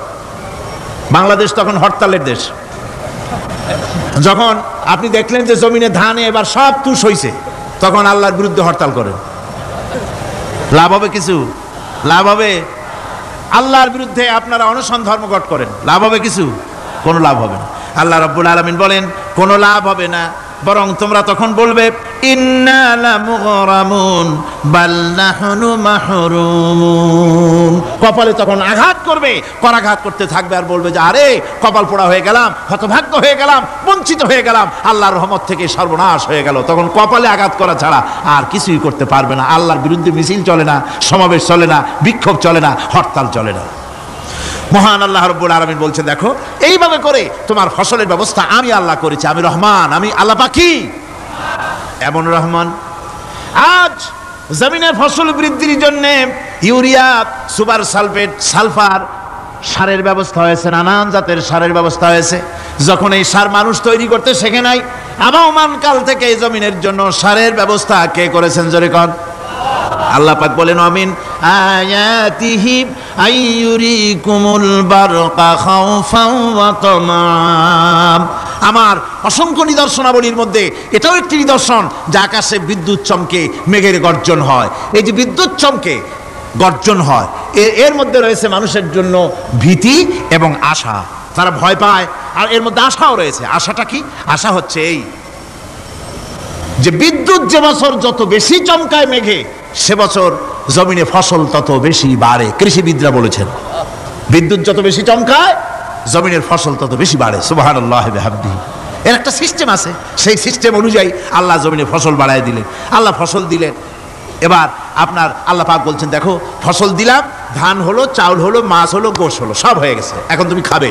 বাংলাদেশ তখন হরতালের দেশ। যখন আপনি দেখলেন যে জমিনে ধানে এবার সব তুষ হইছে, তখন আল্লাহর বিরুদ্ধে হরতাল করেন। লাভ হবে কিছু? লাভ হবে? আল্লাহর বিরুদ্ধে আপনারা অনশন ধর্মঘট করেন, লাভ হবে কিছু? কোনো লাভ হবে না। আল্লাহ রাব্বুল আলামিন বলেন, কোনো লাভ হবে না, বরং তোমরা তখন বলবে, ইন্না লামুগরামুন বাল নাহনু মাহরুমুন। কপালে তখন আঘাত করবে, করাঘাত করতে থাকবে আর বলবে যে আরে কপাল পোড়া হয়ে গেলাম, হতভাগ্য হয়ে গেলাম, বঞ্চিত হয়ে গেলাম, আল্লাহর রহমত থেকে সর্বনাশ হয়ে গেল। তখন কপালে আঘাত করা ছাড়া আর কিছুই করতে পারবে না। আল্লাহর বিরুদ্ধে মিছিল চলে না, সমাবেশ চলে না, বিক্ষোভ চলে না, হরতাল চলে না। মহান আল্লাহ রাব্বুল আলামিন বলছে দেখো এইভাবে করে তোমার ফসলের ব্যবস্থা আমি আল্লাহ করেছি। আমি রহমান, আমি আল্লাহ পাকি এমন রহমান। আজ জমিনের ফসল বৃদ্ধির জন্য ইউরিয়া, সুপার সালফেট, সালফার সারের ব্যবস্থা হয়েছে, নানান জাতের সারের ব্যবস্থা হয়েছে। যখন এই সার মানুষ তৈরি করতে শেখে নাই, আবহমান কাল থেকে এই জমিনের জন্য সারের ব্যবস্থা কে করেছেন জোরে কর? আল্লাহ পাক বলেন আমিন আয়াতিহি আইয়ুরিকুমুল বারকা খাউফান ওয়া তামাম। আমার অসংখ্য নিদর্শনাবলীর মধ্যে এটাও একটি নিদর্শন যে আকাশে বিদ্যুৎ চমকে মেঘের গর্জন হয়। এই যে বিদ্যুৎ চমকে গর্জন হয় এর মধ্যে রয়েছে মানুষের জন্য ভীতি এবং আশা। তারা ভয় পায় আর এর মধ্যে আশাও রয়েছে। আশাটা কি? আশা হচ্ছে এই যে বিদ্যুৎ যে বছর যত বেশি চমকায় মেঘে, সে বছর জমিনে ফসল তত বেশি বাড়ে। কৃষিবিদরা বলেছেন বিদ্যুৎ যত বেশি চমকায় জমিনের ফসল তত বেশি বাড়ে। সুবহানাল্লাহি ওয়া বিহামদিহি। এর একটা সিস্টেম আছে, সেই সিস্টেম অনুযায়ী আল্লাহ জমিনে ফসল বাড়ায় দিলেন। আল্লাহ ফসল দিলেন। এবার আপনার আল্লাহ পাক বলছেন দেখো ফসল দিলাম, ধান হলো, চাউল হলো, মাছ হলো, গোশ হলো, সব হয়ে গেছে, এখন তুমি খাবে।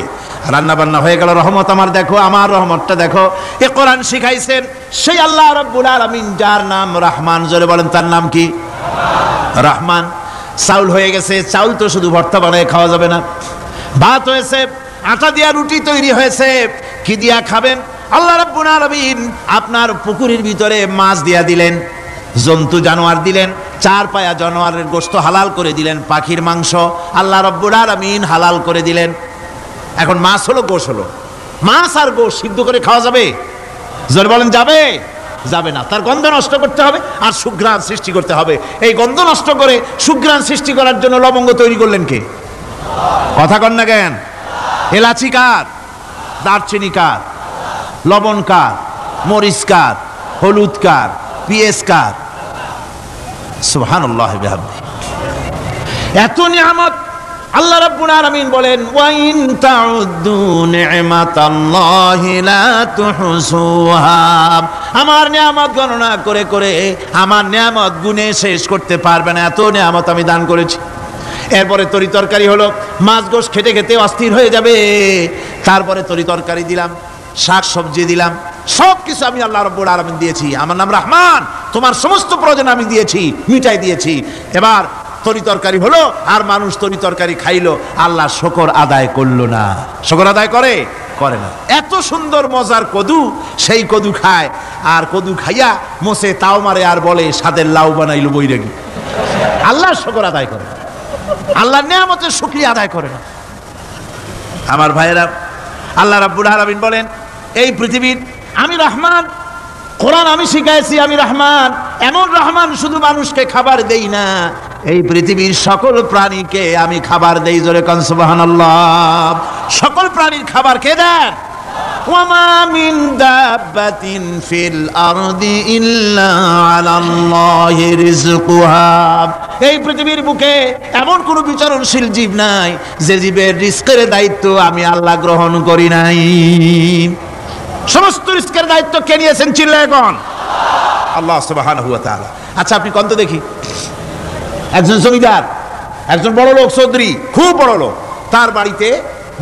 রান্না বান্না হয়ে গেল, রহমত আমার দেখো, আমার রহমতটা দেখো। এ কোরআন শিখাইছেন সেই আল্লাহ রাব্বুল আলামিন যার নাম রহমান। জোরে বলেন তার নাম কি? রহমান। চাউল হয়ে গেছে, চাউল তো শুধু ভর্তা বানায় খাওয়া যাবে না, ভাত হয়েছে, আটা দিয়া রুটি তৈরি হয়েছে, কি দিয়া খাবেন? আল্লাহ রাব্বুল আলামিন আপনার পুকুরের ভিতরে মাছ দিয়া দিলেন, জন্তু জানোয়ার দিলেন, চার পায়া জানোয়ারের গোশত হালাল করে দিলেন, পাখির মাংস আল্লাহ রাব্বুল আলামিন হালাল করে দিলেন। এখন মাছ হলো, গোশ হলো, মাছ আর গোশ সিদ্ধ করে খাওয়া যাবে? জোরে বলেন যাবে? যাবে না। তার গন্ধ নষ্ট করতে হবে আর সুঘ্রাণ সৃষ্টি করতে হবে। এই গন্ধ নষ্ট করে সুঘ্রাণ সৃষ্টি করার জন্য লবঙ্গ তৈরি করলেন কে? কথা কন না কেন? এলাচি কার? দারচিনি কার? লবণ কার? মরিচ কার? হলুদ কার? পিএস কার? সুবহানাল্লাহ ওয়া বিহামদিহি। এত নিয়ামত আল্লাহ রাব্বুল আলামিন বলেন ওয়া ইন তাউদ্দু নি'মাতাল্লাহি লা তুহসুহা। আমার নিয়ামত গণনা করে করে আমার নিয়ামত গুণে শেষ করতে পারবে না, এত নিয়ামত আমি দান করেছি। এরপরে তরি তরকারি হলো, মাছ গোশ খেতে খেতে অস্থির হয়ে যাবে, তারপরে তরি তরকারি দিলাম, শাক সবজি দিলাম, সব কিছু আমি আল্লাহ রাব্বুল আলামিন দিয়েছি। আমার নাম রহমান, তোমার সমস্ত প্রয়োজন আমি দিয়েছি, মিটাই দিয়েছি। এবার তরি তরকারি হলো আর মানুষ তরি তরকারি খাইলো, আল্লাহ শুকর আদায় করলো না। শুকর আদায় করে? করে না। এত সুন্দর মজার কদু, সেই কদু খায় আর কদু খাইয়া মোসে তাও মারে আর বলে স্বাদের লাউ বানাইলো বৈরাগী। আল্লাহ শুকর আদায় করে, আল্লাহর নিয়ামতের শুকরিয়া আদায় করে না। আমার ভাইয়েরা, আল্লাহ রাব্বুল আলামিন বলেন এই পৃথিবীর আমি রহমান, কোরআন আমি শিখাইছি আমি রহমান। এমন রহমান শুধু মানুষকে খাবার দেই না, এই পৃথিবীর সকল প্রাণীকে আমি খাবার দেই। জোরে কোন সুবহানাল্লাহ। সকল প্রাণীর খাবার কে দেন? ওয়ামা মিন দাব্বাতিন ফিল আরদি ইল্লা আলাল্লাহি রিজকুহা। এই পৃথিবীর বুকে এমন কোন বিচরণশীল জীব নাই যে জীবের রিজকের দায়িত্ব আমি আল্লাহ গ্রহণ করি নাই। সমস্ত রিজকের দায়িত্ব কে নিয়েছেন? চিল্লায় কোন? আল্লাহ সুবহানাহু ওয়া তাআলা। আচ্ছা আপনি কোন তো দেখি, একজন জমিদার, একজন বড় লোক, চৌধুরী, খুব বড় লোক, তার বাড়িতে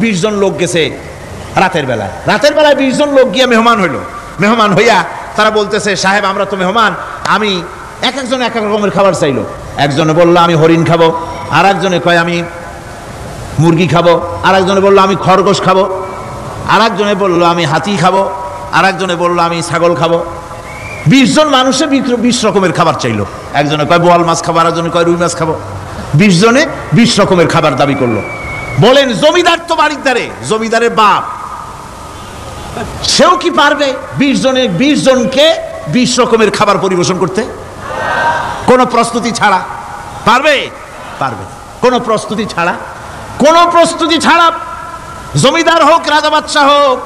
20 জন লোক গেছে রাতের বেলায়। রাতের বেলায় 20 জন লোক গিয়ে মেহমান হইল। মেহমান হইয়া তারা বলতেছে সাহেব আমরা তো মেহমান, আমি এক একজন এক এক রকমের খাবার চাইলো। একজনে বললো আমি হরিণ খাবো, আর একজনে কয় আমি মুরগি খাবো, আর একজনে বললো আমি খরগোশ খাবো, আর একজনে বললো আমি হাতি খাবো, আর একজনে বললো আমি ছাগল খাবো। 20 জন মানুষে 20 রকমের খাবার চাইলো। একজনে কয় বোয়াল মাছ খাবো, আর একজনে কয় রুই মাছ খাবো। 20 জনে 20 রকমের খাবার দাবি করলো। বলেন জমিদার তো বাড়ির ধারে, জমিদারের বাপ, সেও কি পারবে 20 জনকে 20 রকমের খাবার পরিবেশন করতে? কোনো প্রস্তুতি ছাড়া পারবে? পারবে না। কোনো প্রস্তুতি ছাড়া, কোনো প্রস্তুতি ছাড়া জমিদার হোক রাজা বাদশাহ হোক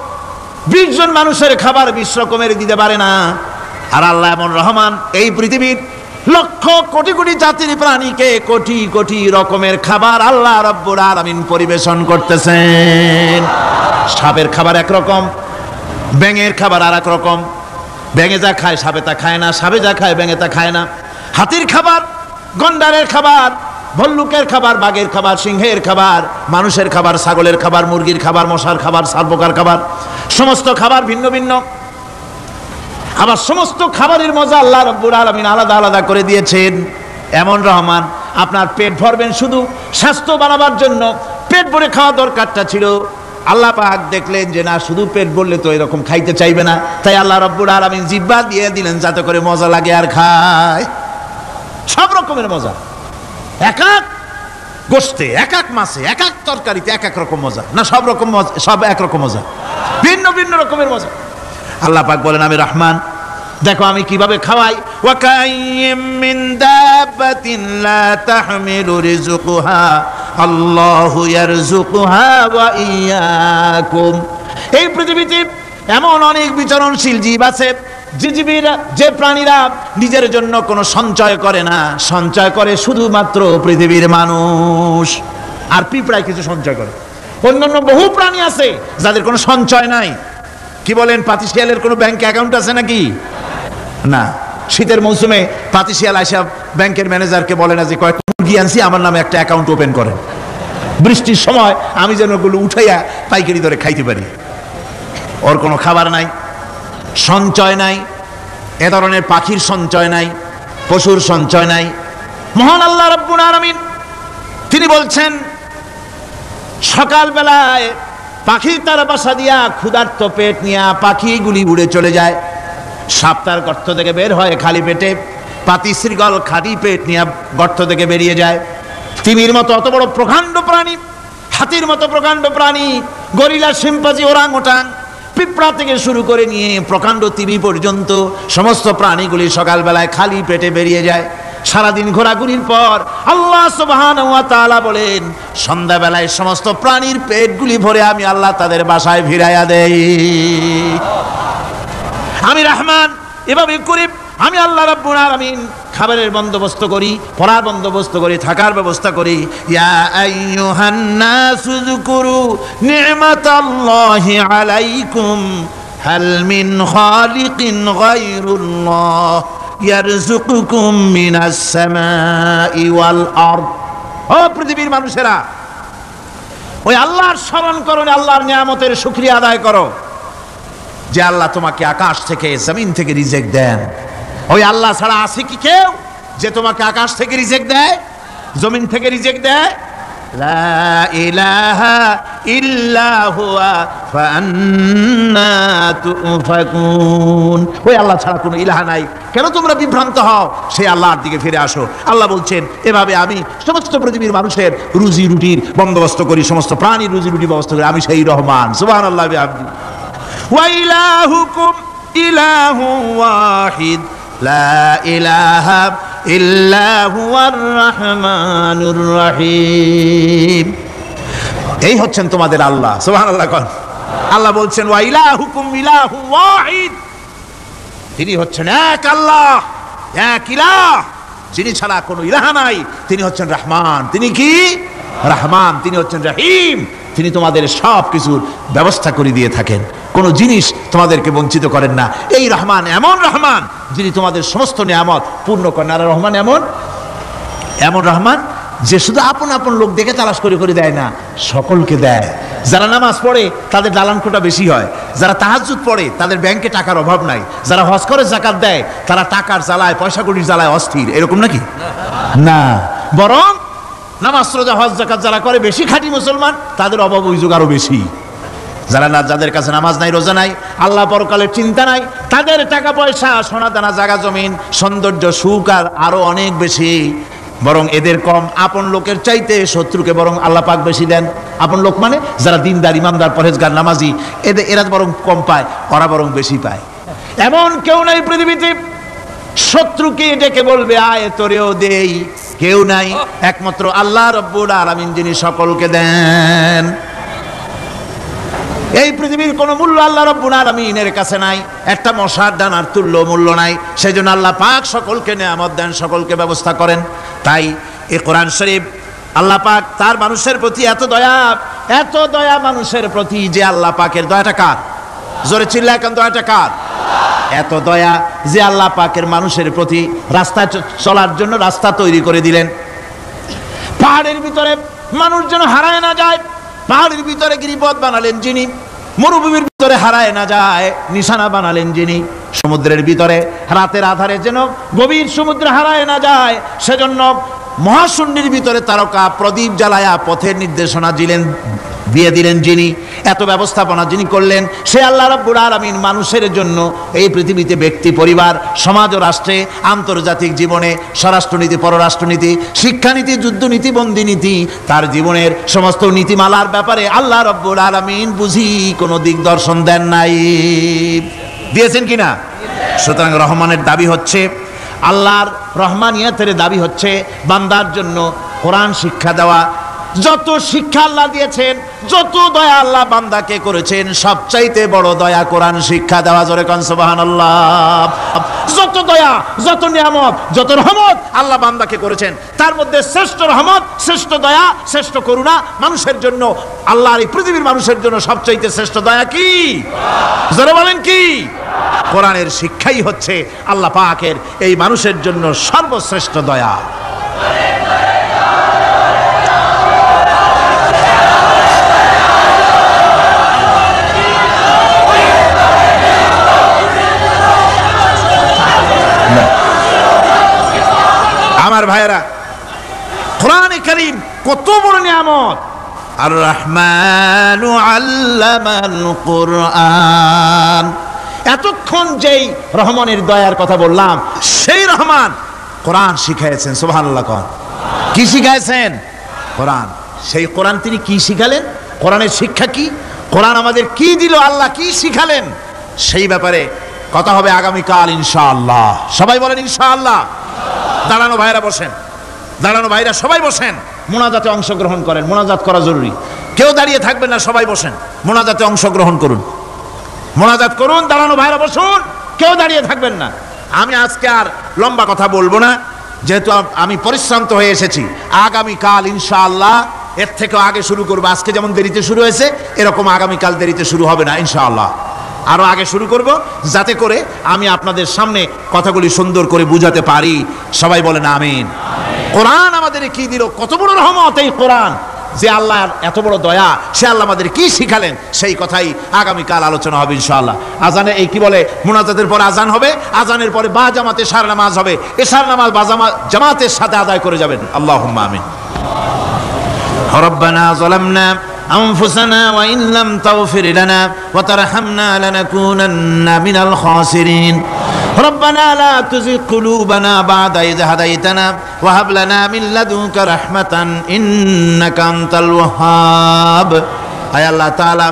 20 জন মানুষের খাবার 20 রকমের দিতে পারে না। আর আল্লাহ এমন রহমান, এই পৃথিবীর লক্ষ কোটি কোটি জাতির প্রাণীকে কোটি কোটি রকমের খাবার আল্লাহ রাব্বুল আলামিন পরিবেশন করতেছেন। সাপের খাবার একরকম, ব্যাঙের খাবার আর এক রকম। ব্যাঙে যা খায় সাপে তা খায় না, সাপে যা খায় ব্যাঙে তা খায় না। হাতির খাবার, গন্ডারের খাবার, ভল্লুকের খাবার, বাঘের খাবার, সিংহের খাবার, মানুষের খাবার, ছাগলের খাবার, মুরগির খাবার, মশার খাবার, শালপোকার খাবার, সমস্ত খাবার ভিন্ন ভিন্ন। আবার সমস্ত খাবারের মজা আল্লাহ রাব্বুল আলামিন আলাদা আলাদা করে দিয়েছেন। এমন রহমান, আপনার পেট ভরবেন শুধু স্বাস্থ্য বানাবার জন্য, পেট ভরে খাওয়া দরকারটা ছিল। আল্লাহ পাক দেখলেন যে না, শুধু পেট ভরলে তো এরকম খাইতে চাইবে না, তাই আল্লাহ রাব্বুল আলামিন জিহ্বা দিয়ে দিলেন যাতে করে মজা লাগে আর খায়। সব রকমের মজা, এক এক গোশতে, এক এক মাছে, এক এক তরকারিতে এক এক রকম মজা। না সব রকম মজা, সব এক রকম মজা, ভিন্ন ভিন্ন রকমের মজা। আল্লাহ পাক বলেন আমি রহমান, দেখো আমি কিভাবে খাওয়াই। ওয়া কাইয়্যিম মিন দাব্বাতিন লা তাহমিলু রিজকুহা আল্লাহু ইয়ারযুকুহা ওয়া ইয়্যাকুম। এই পৃথিবীতে এমন অনেক বিচরণশীল জীব আছে, যে প্রাণীরা নিজের জন্য কোনো সঞ্চয় করে না, সঞ্চয় করে শুধুমাত্র পৃথিবীর মানুষ। আর পিঁপড়ায় কিছু সঞ্চয় করে। অন্যান্য বহু প্রাণী আছে যাদের কোনো সঞ্চয় নাই। কি বলেন, পাতিশিয়ালের কোনো ব্যাংক অ্যাকাউন্ট আছে নাকি? না। শীতের মৌসুমে পাতিশিয়াল আইসা ব্যাংকের ম্যানেজারকে বলে না যে কয়েক মুরগি আনছি, আমার নামে একটা অ্যাকাউন্ট ওপেন করেন, বৃষ্টির সময় আমি যেন ওগুলো উঠাইয়া পাইকারি দরে খাইতে পারি। ওর কোনো খাবার নাই, সঞ্চয় নাই। এ ধরনের পাখির সঞ্চয় নাই, পশুর সঞ্চয় নাই। মহান আল্লাহ রাব্বুল আলামিন তিনি বলছেন, সকালবেলায় পাখি তার বাসা দিয়া ক্ষুধার্ত পেট নিয়ে পাখিগুলি উড়ে চলে যায়। সাপ তার গর্ত থেকে বের হয় খালি পেটে, পাতি শৃগাল খালি পেট নিয়ে গর্ত থেকে বেরিয়ে যায়। তিমির মতো অত বড় প্রকাণ্ড প্রাণী, হাতির মতো প্রকাণ্ড প্রাণী, গরিলা, শিম্পাঞ্জি, ওরাংওটাং, পিঁপড়া থেকে শুরু করে নিয়ে প্রকাণ্ড তিমি পর্যন্ত সমস্ত প্রাণীগুলি সকালবেলায় খালি পেটে বেরিয়ে যায়। সারাদিন ঘোরাঘুরির পর আল্লাহ সুবহানাহু ওয়া তাআলা বলেন, সন্ধ্যাবেলায় সমস্ত প্রাণীর পেটগুলি ভরে আমি আল্লাহ তাদের বাসায় ফিরাইয়া দেই। আমি রহমান, এভাবে করে আমি আল্লাহ রাব্বুল আলামিন খাবারের বন্দোবস্ত করি, পড়ার বন্দোবস্ত করি, থাকার ব্যবস্থা করি। ইয়া আইয়ুহান নাসু যুকুরু নি'মাতাল্লাহি আলাইকুম হাল মিন খালিকিন গায়রুল্লাহ ইয়ারযুকুকুম মিনাস সামাই ওয়াল আরদ। ও পৃথিবীর মানুষেরা, ওই আল্লাহর স্মরণ করো, আল্লাহর নিয়ামতের শুকরিয়া আদায় করো যে আল্লাহ তোমাকে আকাশ থেকে, জমিন থেকে রিজিক দেন। ওই আল্লাহ ছাড়া আছে কি কেউ যে তোমাকে আকাশ থেকে রিজিক দেয়, জমিন থেকে রিজিক দেয়? লা ইলাহা ইল্লা হুয়া ফাআন্না তুফাকুন। ওই আল্লাহ ছাড়া কোনো ইলাহা নাই, কেন তোমরা বিভ্রান্ত হও? সেই আল্লাহর দিকে ফিরে আসো। আল্লাহ বলছেন, এভাবে আমি সমস্ত পৃথিবীর মানুষের রুজি রুটির বন্দোবস্ত করি, সমস্ত প্রাণীর রুজি রুটি ব্যবস্থা করি। আমি সেই রহমান। সুবহানাল্লাহ বিহামদি। ওয়া ইলাহুকুম ইলাহু ওয়াহিদ লা ইলাহা ইল্লা হুয়ার রহমানুর রহিম। এই হচ্ছেন তোমাদের আল্লাহ। সুবহানাল্লাহ। আল্লাহ বলছেন, ওয়া ইলাহুকুম ইলাহু ওয়াহিদ, তিনি হচ্ছেন এক আল্লাহ, এক ইলাহ, যিনি ছাড়া কোনো ইলাহা নাই। তিনি হচ্ছেন রহমান। তিনি কি? রহমান। তিনি হচ্ছেন রহিম। তিনি তোমাদের সব কিছুর ব্যবস্থা করে দিয়ে থাকেন, কোনো জিনিস তোমাদেরকে বঞ্চিত করেন না। এই রহমান এমন রহমান যিনি তোমাদের সমস্ত নিয়ামত পূর্ণ করেন। আর রহমান এমন রহমান যে শুধু আপন আপন লোক দেখে তালাশ করে করে দেয় না, সকলকে দেয়। যারা নামাজ পড়ে তাদের দালান কোটা বেশি হয়, যারা তাহাজ্জুদ পড়ে তাদের ব্যাংকে টাকার অভাব নাই, যারা হজ করে যাকাত দেয় তারা টাকার জ্বালায়, পয়সা কড়ির জ্বালায় অস্থির। এরকম নাকি? না, বরং নামাজ রোজা হজ যাকাত যারা করে, বেশি খাঁটি মুসলমান, তাদের অভাব অভিযোগ আরো বেশি। যাদের কাছে নামাজ নাই, রোজা নাই, আল্লাহ পরকালের চিন্তা নাই, তাদের টাকা পয়সা, সোনা দানা, জায়গা জমিন, সৌন্দর্য, সুখ আর আরো অনেক বেশি। বরং এদের কম। আপন লোকের চাইতে শত্রুকে বরং আল্লাহ পাক বেশি দেন। আপন লোক মানে যারা দিনদার, ইমানদার, পরহেজগার, নামাজি, এরা বরং কম পায়, ওরা বরং বেশি পায়। এমন কেউ নাই পৃথিবীতে শত্রুকে ডেকে বলবে আয় তোরেও দেই, কেউ নাই। একমাত্র আল্লাহ রাব্বুল আলামিন যিনি সকলকে দেন। এই পৃথিবীর কোনো মূল্য আল্লাহ রাব্বুল আলামিনের কাছে নাই, একটা মশার দানার তুল্য মূল্য নাই। সেজন্য আল্লাহ পাক সকলকে নেয়ামত দেন, সকলকে ব্যবস্থা করেন। তাই এই কোরআন শরীফ আল্লাহ পাক তার মানুষের প্রতি এত দয়া মানুষের প্রতি, যে আল্লাহ পাকের দয়াটা কার? জোরে চিল্লা এখন, দয়াটা কার? এত দয়া যে আল্লাহ পাকের মানুষের প্রতি রাস্তা চলার জন্য রাস্তা তৈরি করে দিলেন। পাহাড়ের ভিতরে মানুষ যেন হারায় না যায়, পাহাড়ের ভিতরে গিরিপথ বানালেন যিনি, মরুভূমির ভিতরে হারায় না যায় নিশানা বানালেন যিনি, সমুদ্রের ভিতরে রাতের আধারে যেন গভীর সমুদ্রে হারায় না যায় সেজন্য মহাশূন্যের ভিতরে তারকা প্রদীপ জ্বালায়া পথের নির্দেশনা দিয়ে দিলেন যিনি, এত ব্যবস্থাপনা যিনি করলেন, সে আল্লাহ রাব্বুল আলামিন মানুষের জন্য এই পৃথিবীতে ব্যক্তি, পরিবার, সমাজ ও রাষ্ট্রে, আন্তর্জাতিক জীবনে, স্বরাষ্ট্রনীতি, পররাষ্ট্রনীতি, শিক্ষানীতি, যুদ্ধনীতি, বন্দিনীতি, তার জীবনের সমস্ত নীতিমালার ব্যাপারে আল্লাহ রাব্বুল আলামিন বুঝি কোনো দিগদর্শন দেন নাই। দিয়েছেন কিনা? সুতরাং রহমানের দাবি হচ্ছে, আল্লাহর রহমানিয়তের দাবি হচ্ছে বান্দার জন্য কোরআন শিক্ষা দেওয়া। যত শিক্ষা আল্লাহ দিয়েছেন, যত দয়া আল্লাহ বান্দাকে করেছেন, সবচাইতে বড় দয়া কোরআন শিক্ষা দেওয়া। জোরে কোন সুবহানাল্লাহ। যত দয়া, যত নিয়ামত, যত রহমত আল্লাহ বান্দাকে করেছেন, তার মধ্যে শ্রেষ্ঠ রহমত, শ্রেষ্ঠ দয়া, শ্রেষ্ঠ করুণা মানুষের জন্য, আল্লাহর এই পৃথিবীর মানুষের জন্য সবচাইতে শ্রেষ্ঠ দয়া কি? জোরে বলেন কি? কোরআনের শিক্ষাই হচ্ছে আল্লাহ পাকের এই মানুষের জন্য সর্বশ্রেষ্ঠ দয়া। আমার ভাইয়েরা, কোরআনে কারীম কত বড় নিয়ামত। আর রহমানু আল্লামাল কোরআন, এতক্ষণ যেই রহমানের দয়ার কথা বললাম, সেই রহমান কোরআন শিখাইছেন। সুবহানাল্লাহ। কি শিখাইছেন? কোরআন। সেই কোরআন তিনি কি শিখালেন? কোরআনের শিক্ষা কি? কোরআন আমাদের কি দিল? আল্লাহ কি শিখালেন? সেই ব্যাপারে কথা হবে আগামীকাল ইনশাআল্লাহ। সবাই বলেন ইনশাআল্লাহ। দাঁড়ানো ভাইরা বসেন, দাঁড়ানো ভাইরা সবাই বসেন, মোনাজাতে অংশগ্রহণ করেন। মোনাজাত করা জরুরি, কেউ দাঁড়িয়ে থাকবেন না, সবাই বসেন, মোনাজাতে অংশগ্রহণ করুন, মোনাজাত করুন। দাঁড়ানো ভাইরা বসুন, কেউ দাঁড়িয়ে থাকবেন না। আমি আজকে আর লম্বা কথা বলবো না, যেহেতু আমি পরিশ্রান্ত হয়ে এসেছি। আগামীকাল ইনশাআল্লাহ এর থেকেও আগে শুরু করবো। আজকে যেমন দেরিতে শুরু হয়েছে, এরকম আগামীকাল দেরিতে শুরু হবে না ইনশাআল্লাহ। আরো আগে শুরু করব, যাতে করে আমি আপনাদের সামনে কথাগুলি সুন্দর করে বুঝাতে পারি। সবাই বলেন আমিন। কোরআন আমাদের কি দিল? কত বড় রহমত এই কোরআন, যে আল্লাহর এত বড় দয়া, সে আল্লাহ আমাদের কি শিখালেন, সেই কথাই আগামীকাল আলোচনা হবে ইনশাআল্লাহ। আজানে এই কি বলে, মুনাজাতের পরে আজান হবে, আজানের পরে বা জামাতে এশার নামাজ হবে, এশার নামাজ বা জামাতের সাথে আদায় করে যাবেন। আল্লাহুম্মা আমিন। রব্বানা যালামনা أنفسنا وإن لم تغفر لنا وترحمنا لنكونن من الخاسرين ربنا لا تزغ قلوبنا بعد إذ هديتنا وهب لنا من لدنك رحمة إنك أنت الوهاب أي الله تعالى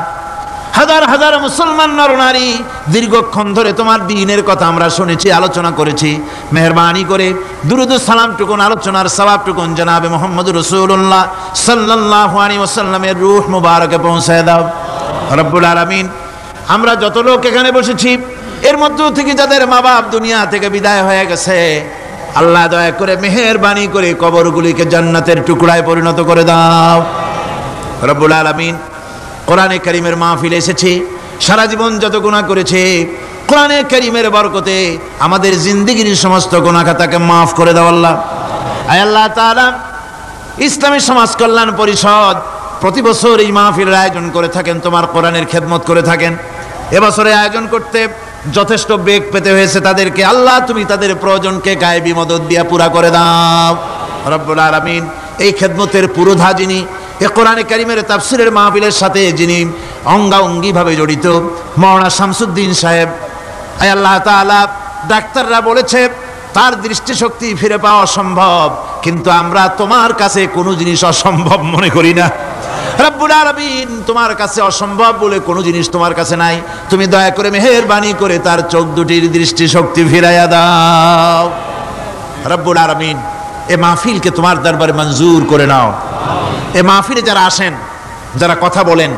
হাজার হাজার মুসলমান নরনারী দীর্ঘক্ষণ ধরে তোমার দ্বীনের কথা আমরা শুনেছি, আলোচনা করেছি। মেহেরবানি করে দুরূদ ও সালামটুকুন, আলোচনার সওয়াবটুকুন জনাবে মুহাম্মদুর রাসূলুল্লাহ সাল্লাল্লাহু আলাইহি ওয়াসাল্লামের রূহ মুবারকে পৌঁছায় দাও রব্বুল আলামিন। আমরা যত লোক এখানে বসেছি, এর মধ্য থেকে যাদের মা বাপ দুনিয়া থেকে বিদায় হয়ে গেছে, আল্লাহ দয়া করে মেহেরবানি করে কবরগুলিকে জান্নাতের টুকরায় পরিণত করে দাও রব্বুল আলামিন। কোরআনে কারীমের মাহফিলে এসেছি, সারা জীবন যত গুনাহ করেছে, কোরআনে কারীমের বরকতে আমাদের জিন্দেগীর সমস্ত গুনাহ খাতাকে মাফ করে দাও আল্লাহ। আয় আল্লাহ তাআলা, ইসলামী সমাজ কল্যাণ পরিষদ প্রতি বছর এই মাহফিলের আয়োজন করে থাকেন, তোমার কোরআনের খেদমত করে থাকেন। এবছরে আয়োজন করতে যথেষ্ট বেগ পেতে হয়েছে তাদেরকে, আল্লাহ তুমি তাদের প্রয়োজনকে গায়েবী মদদ দিয়া পুরা করে দাও রব্বুল আলামিন। এই খেদমতের পুরোধা যিনি, এ কোরআনে কারীমের তাফসীরের মাহফিলের সাথে যিনি অঙ্গাঙ্গিভাবে জড়িত, মাওলানা শামসুদ্দিন সাহেব, আয় আল্লাহ তাআলা, ডাক্তাররা বলেছে তার দৃষ্টিশক্তি ফিরে পাওয়া অসম্ভব, কিন্তু আমরা তোমার কাছে কোনো জিনিস অসম্ভব মনে করি না রব্বুল আলামিন। তোমার কাছে অসম্ভব বলে কোনো জিনিস তোমার কাছে নাই। তুমি দয়া করে মেহেরবানি করে তার চোখ দুটির দৃষ্টিশক্তি ফিরাইয়া দাও রব্বুল আলামিন। এ মাহফিলকে তোমার দরবারে মঞ্জুর করে নাও। এ মাহফিলে যারা আসেন, যারা কথা বলেন,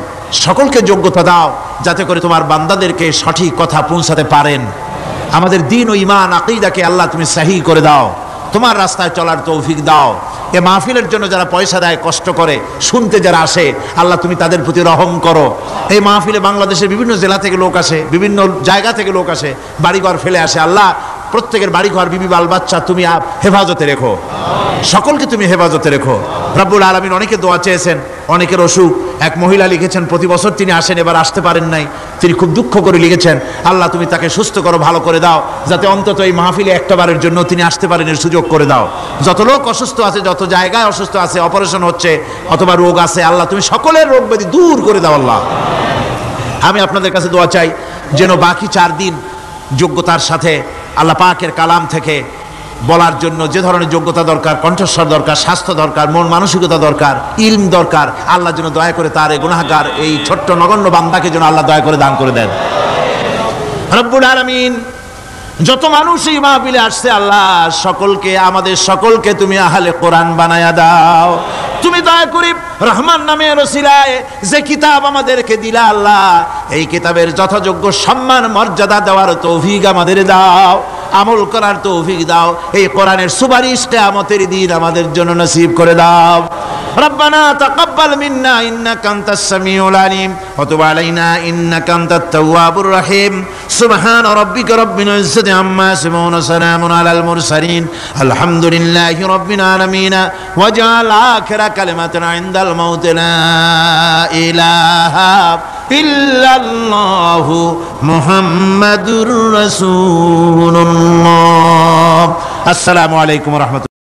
সকলকে যোগ্যতা দাও যাতে করে তোমার বান্দাদেরকে সঠিক কথা পৌঁছাতে পারেন। আমাদের দ্বীন ও ঈমান আকীদাকে আল্লাহ তুমি সহিহ করে দাও, তোমার রাস্তায় চলার তৌফিক দাও। এ মাহফিলের জন্য যারা পয়সা দেয়, কষ্ট করে, শুনতে যারা আসে, আল্লাহ তুমি তাদের প্রতি রহম করো। এই মাহফিলে বাংলাদেশের বিভিন্ন জেলা থেকে লোক আসে, বিভিন্ন জায়গা থেকে লোক আসে, বাড়িঘর ফেলে আসে। আল্লাহ প্রত্যেকের বাড়িঘর, বিবি, বাল বাচ্চা তুমি হেফাজতে রেখো, সকলকে তুমি হেফাজতে রেখো। রব্বুল আলামিন অনেকে দোয়া চেয়েছেন, অনেকের অসুখ। এক মহিলা লিখেছেন প্রতি বছর তিনি আসেন, এবার আসতে পারেন নাই, তিনি খুব দুঃখ করে লিখেছেন, আল্লাহ তুমি তাকে সুস্থ করো, ভালো করে দাও, যাতে অন্তত এই মাহফিলে একটা বারের জন্য তিনি আসতে পারেন, এর সুযোগ করে দাও। যত লোক অসুস্থ আছে, যত জায়গায় অসুস্থ আছে, অপারেশন হচ্ছে অথবা রোগ আছে, আল্লাহ তুমি সকলের রোগ ব্যাধি দূর করে দাও। আল্লাহ আমি আপনাদের কাছে দোয়া চাই যেন বাকি 4 দিন যোগ্যতার সাথে আল্লাহ পাকের কালাম থেকে বলার জন্য যে ধরনের যোগ্যতা দরকার, কণ্ঠস্বর দরকার, স্বাস্থ্য দরকার, মন মানসিকতা দরকার, ইলম দরকার, আল্লাহ যেন দয়া করে তার এই গুনাহগার এই ছোট্ট নগণ্য বান্দাকে যেন আল্লাহ দয়া করে দান করে দেন। রব্বুল আলামিন যত মানুষ এই মাহফিলে আসছে, আল্লাহ সকলকে, আমাদের সকলকে তুমি আহলে কোরআন বানায়া দাও। তুমি দয়া করে রহমান নামের ওসিলায় যে কিতাব আমাদেরকে দিলা, আল্লাহ এই কিতাবের যথাযোগ্য সম্মান মর্যাদা দেওয়ার তৌফিক আমাদের দাও, আমল করার তৌফিক দাও। এই কোরআনের সুপারিশ কিয়ামতের দিন আমাদের জন্য নসিব করে দাও। রব্বানা তাকাব্বাল মিন্না ইন্নাকা আনতাস সামিউল আলিম ওয়া তুব আলাইনা ইন্নাকা আনতাত তাওয়াবুর রহিম। সুবহানা রাব্বিকা রাব্বিল ইজ্জাতি আম্মা ইয়াসিফুন ওয়া সালামুন আলাল মুরসালিন আলহামদুলিল্লাহি রাব্বিল আলামিন। ওয়াজআল আখিরা কালিমাতিনা ইনদাল মাউত লা ইলাহা ইল্লাল্লাহু মুহাম্মাদুর রাসূলুল্লাহ। আসসালামু আলাইকুম ওয়া রাহমাতুল্লাহ।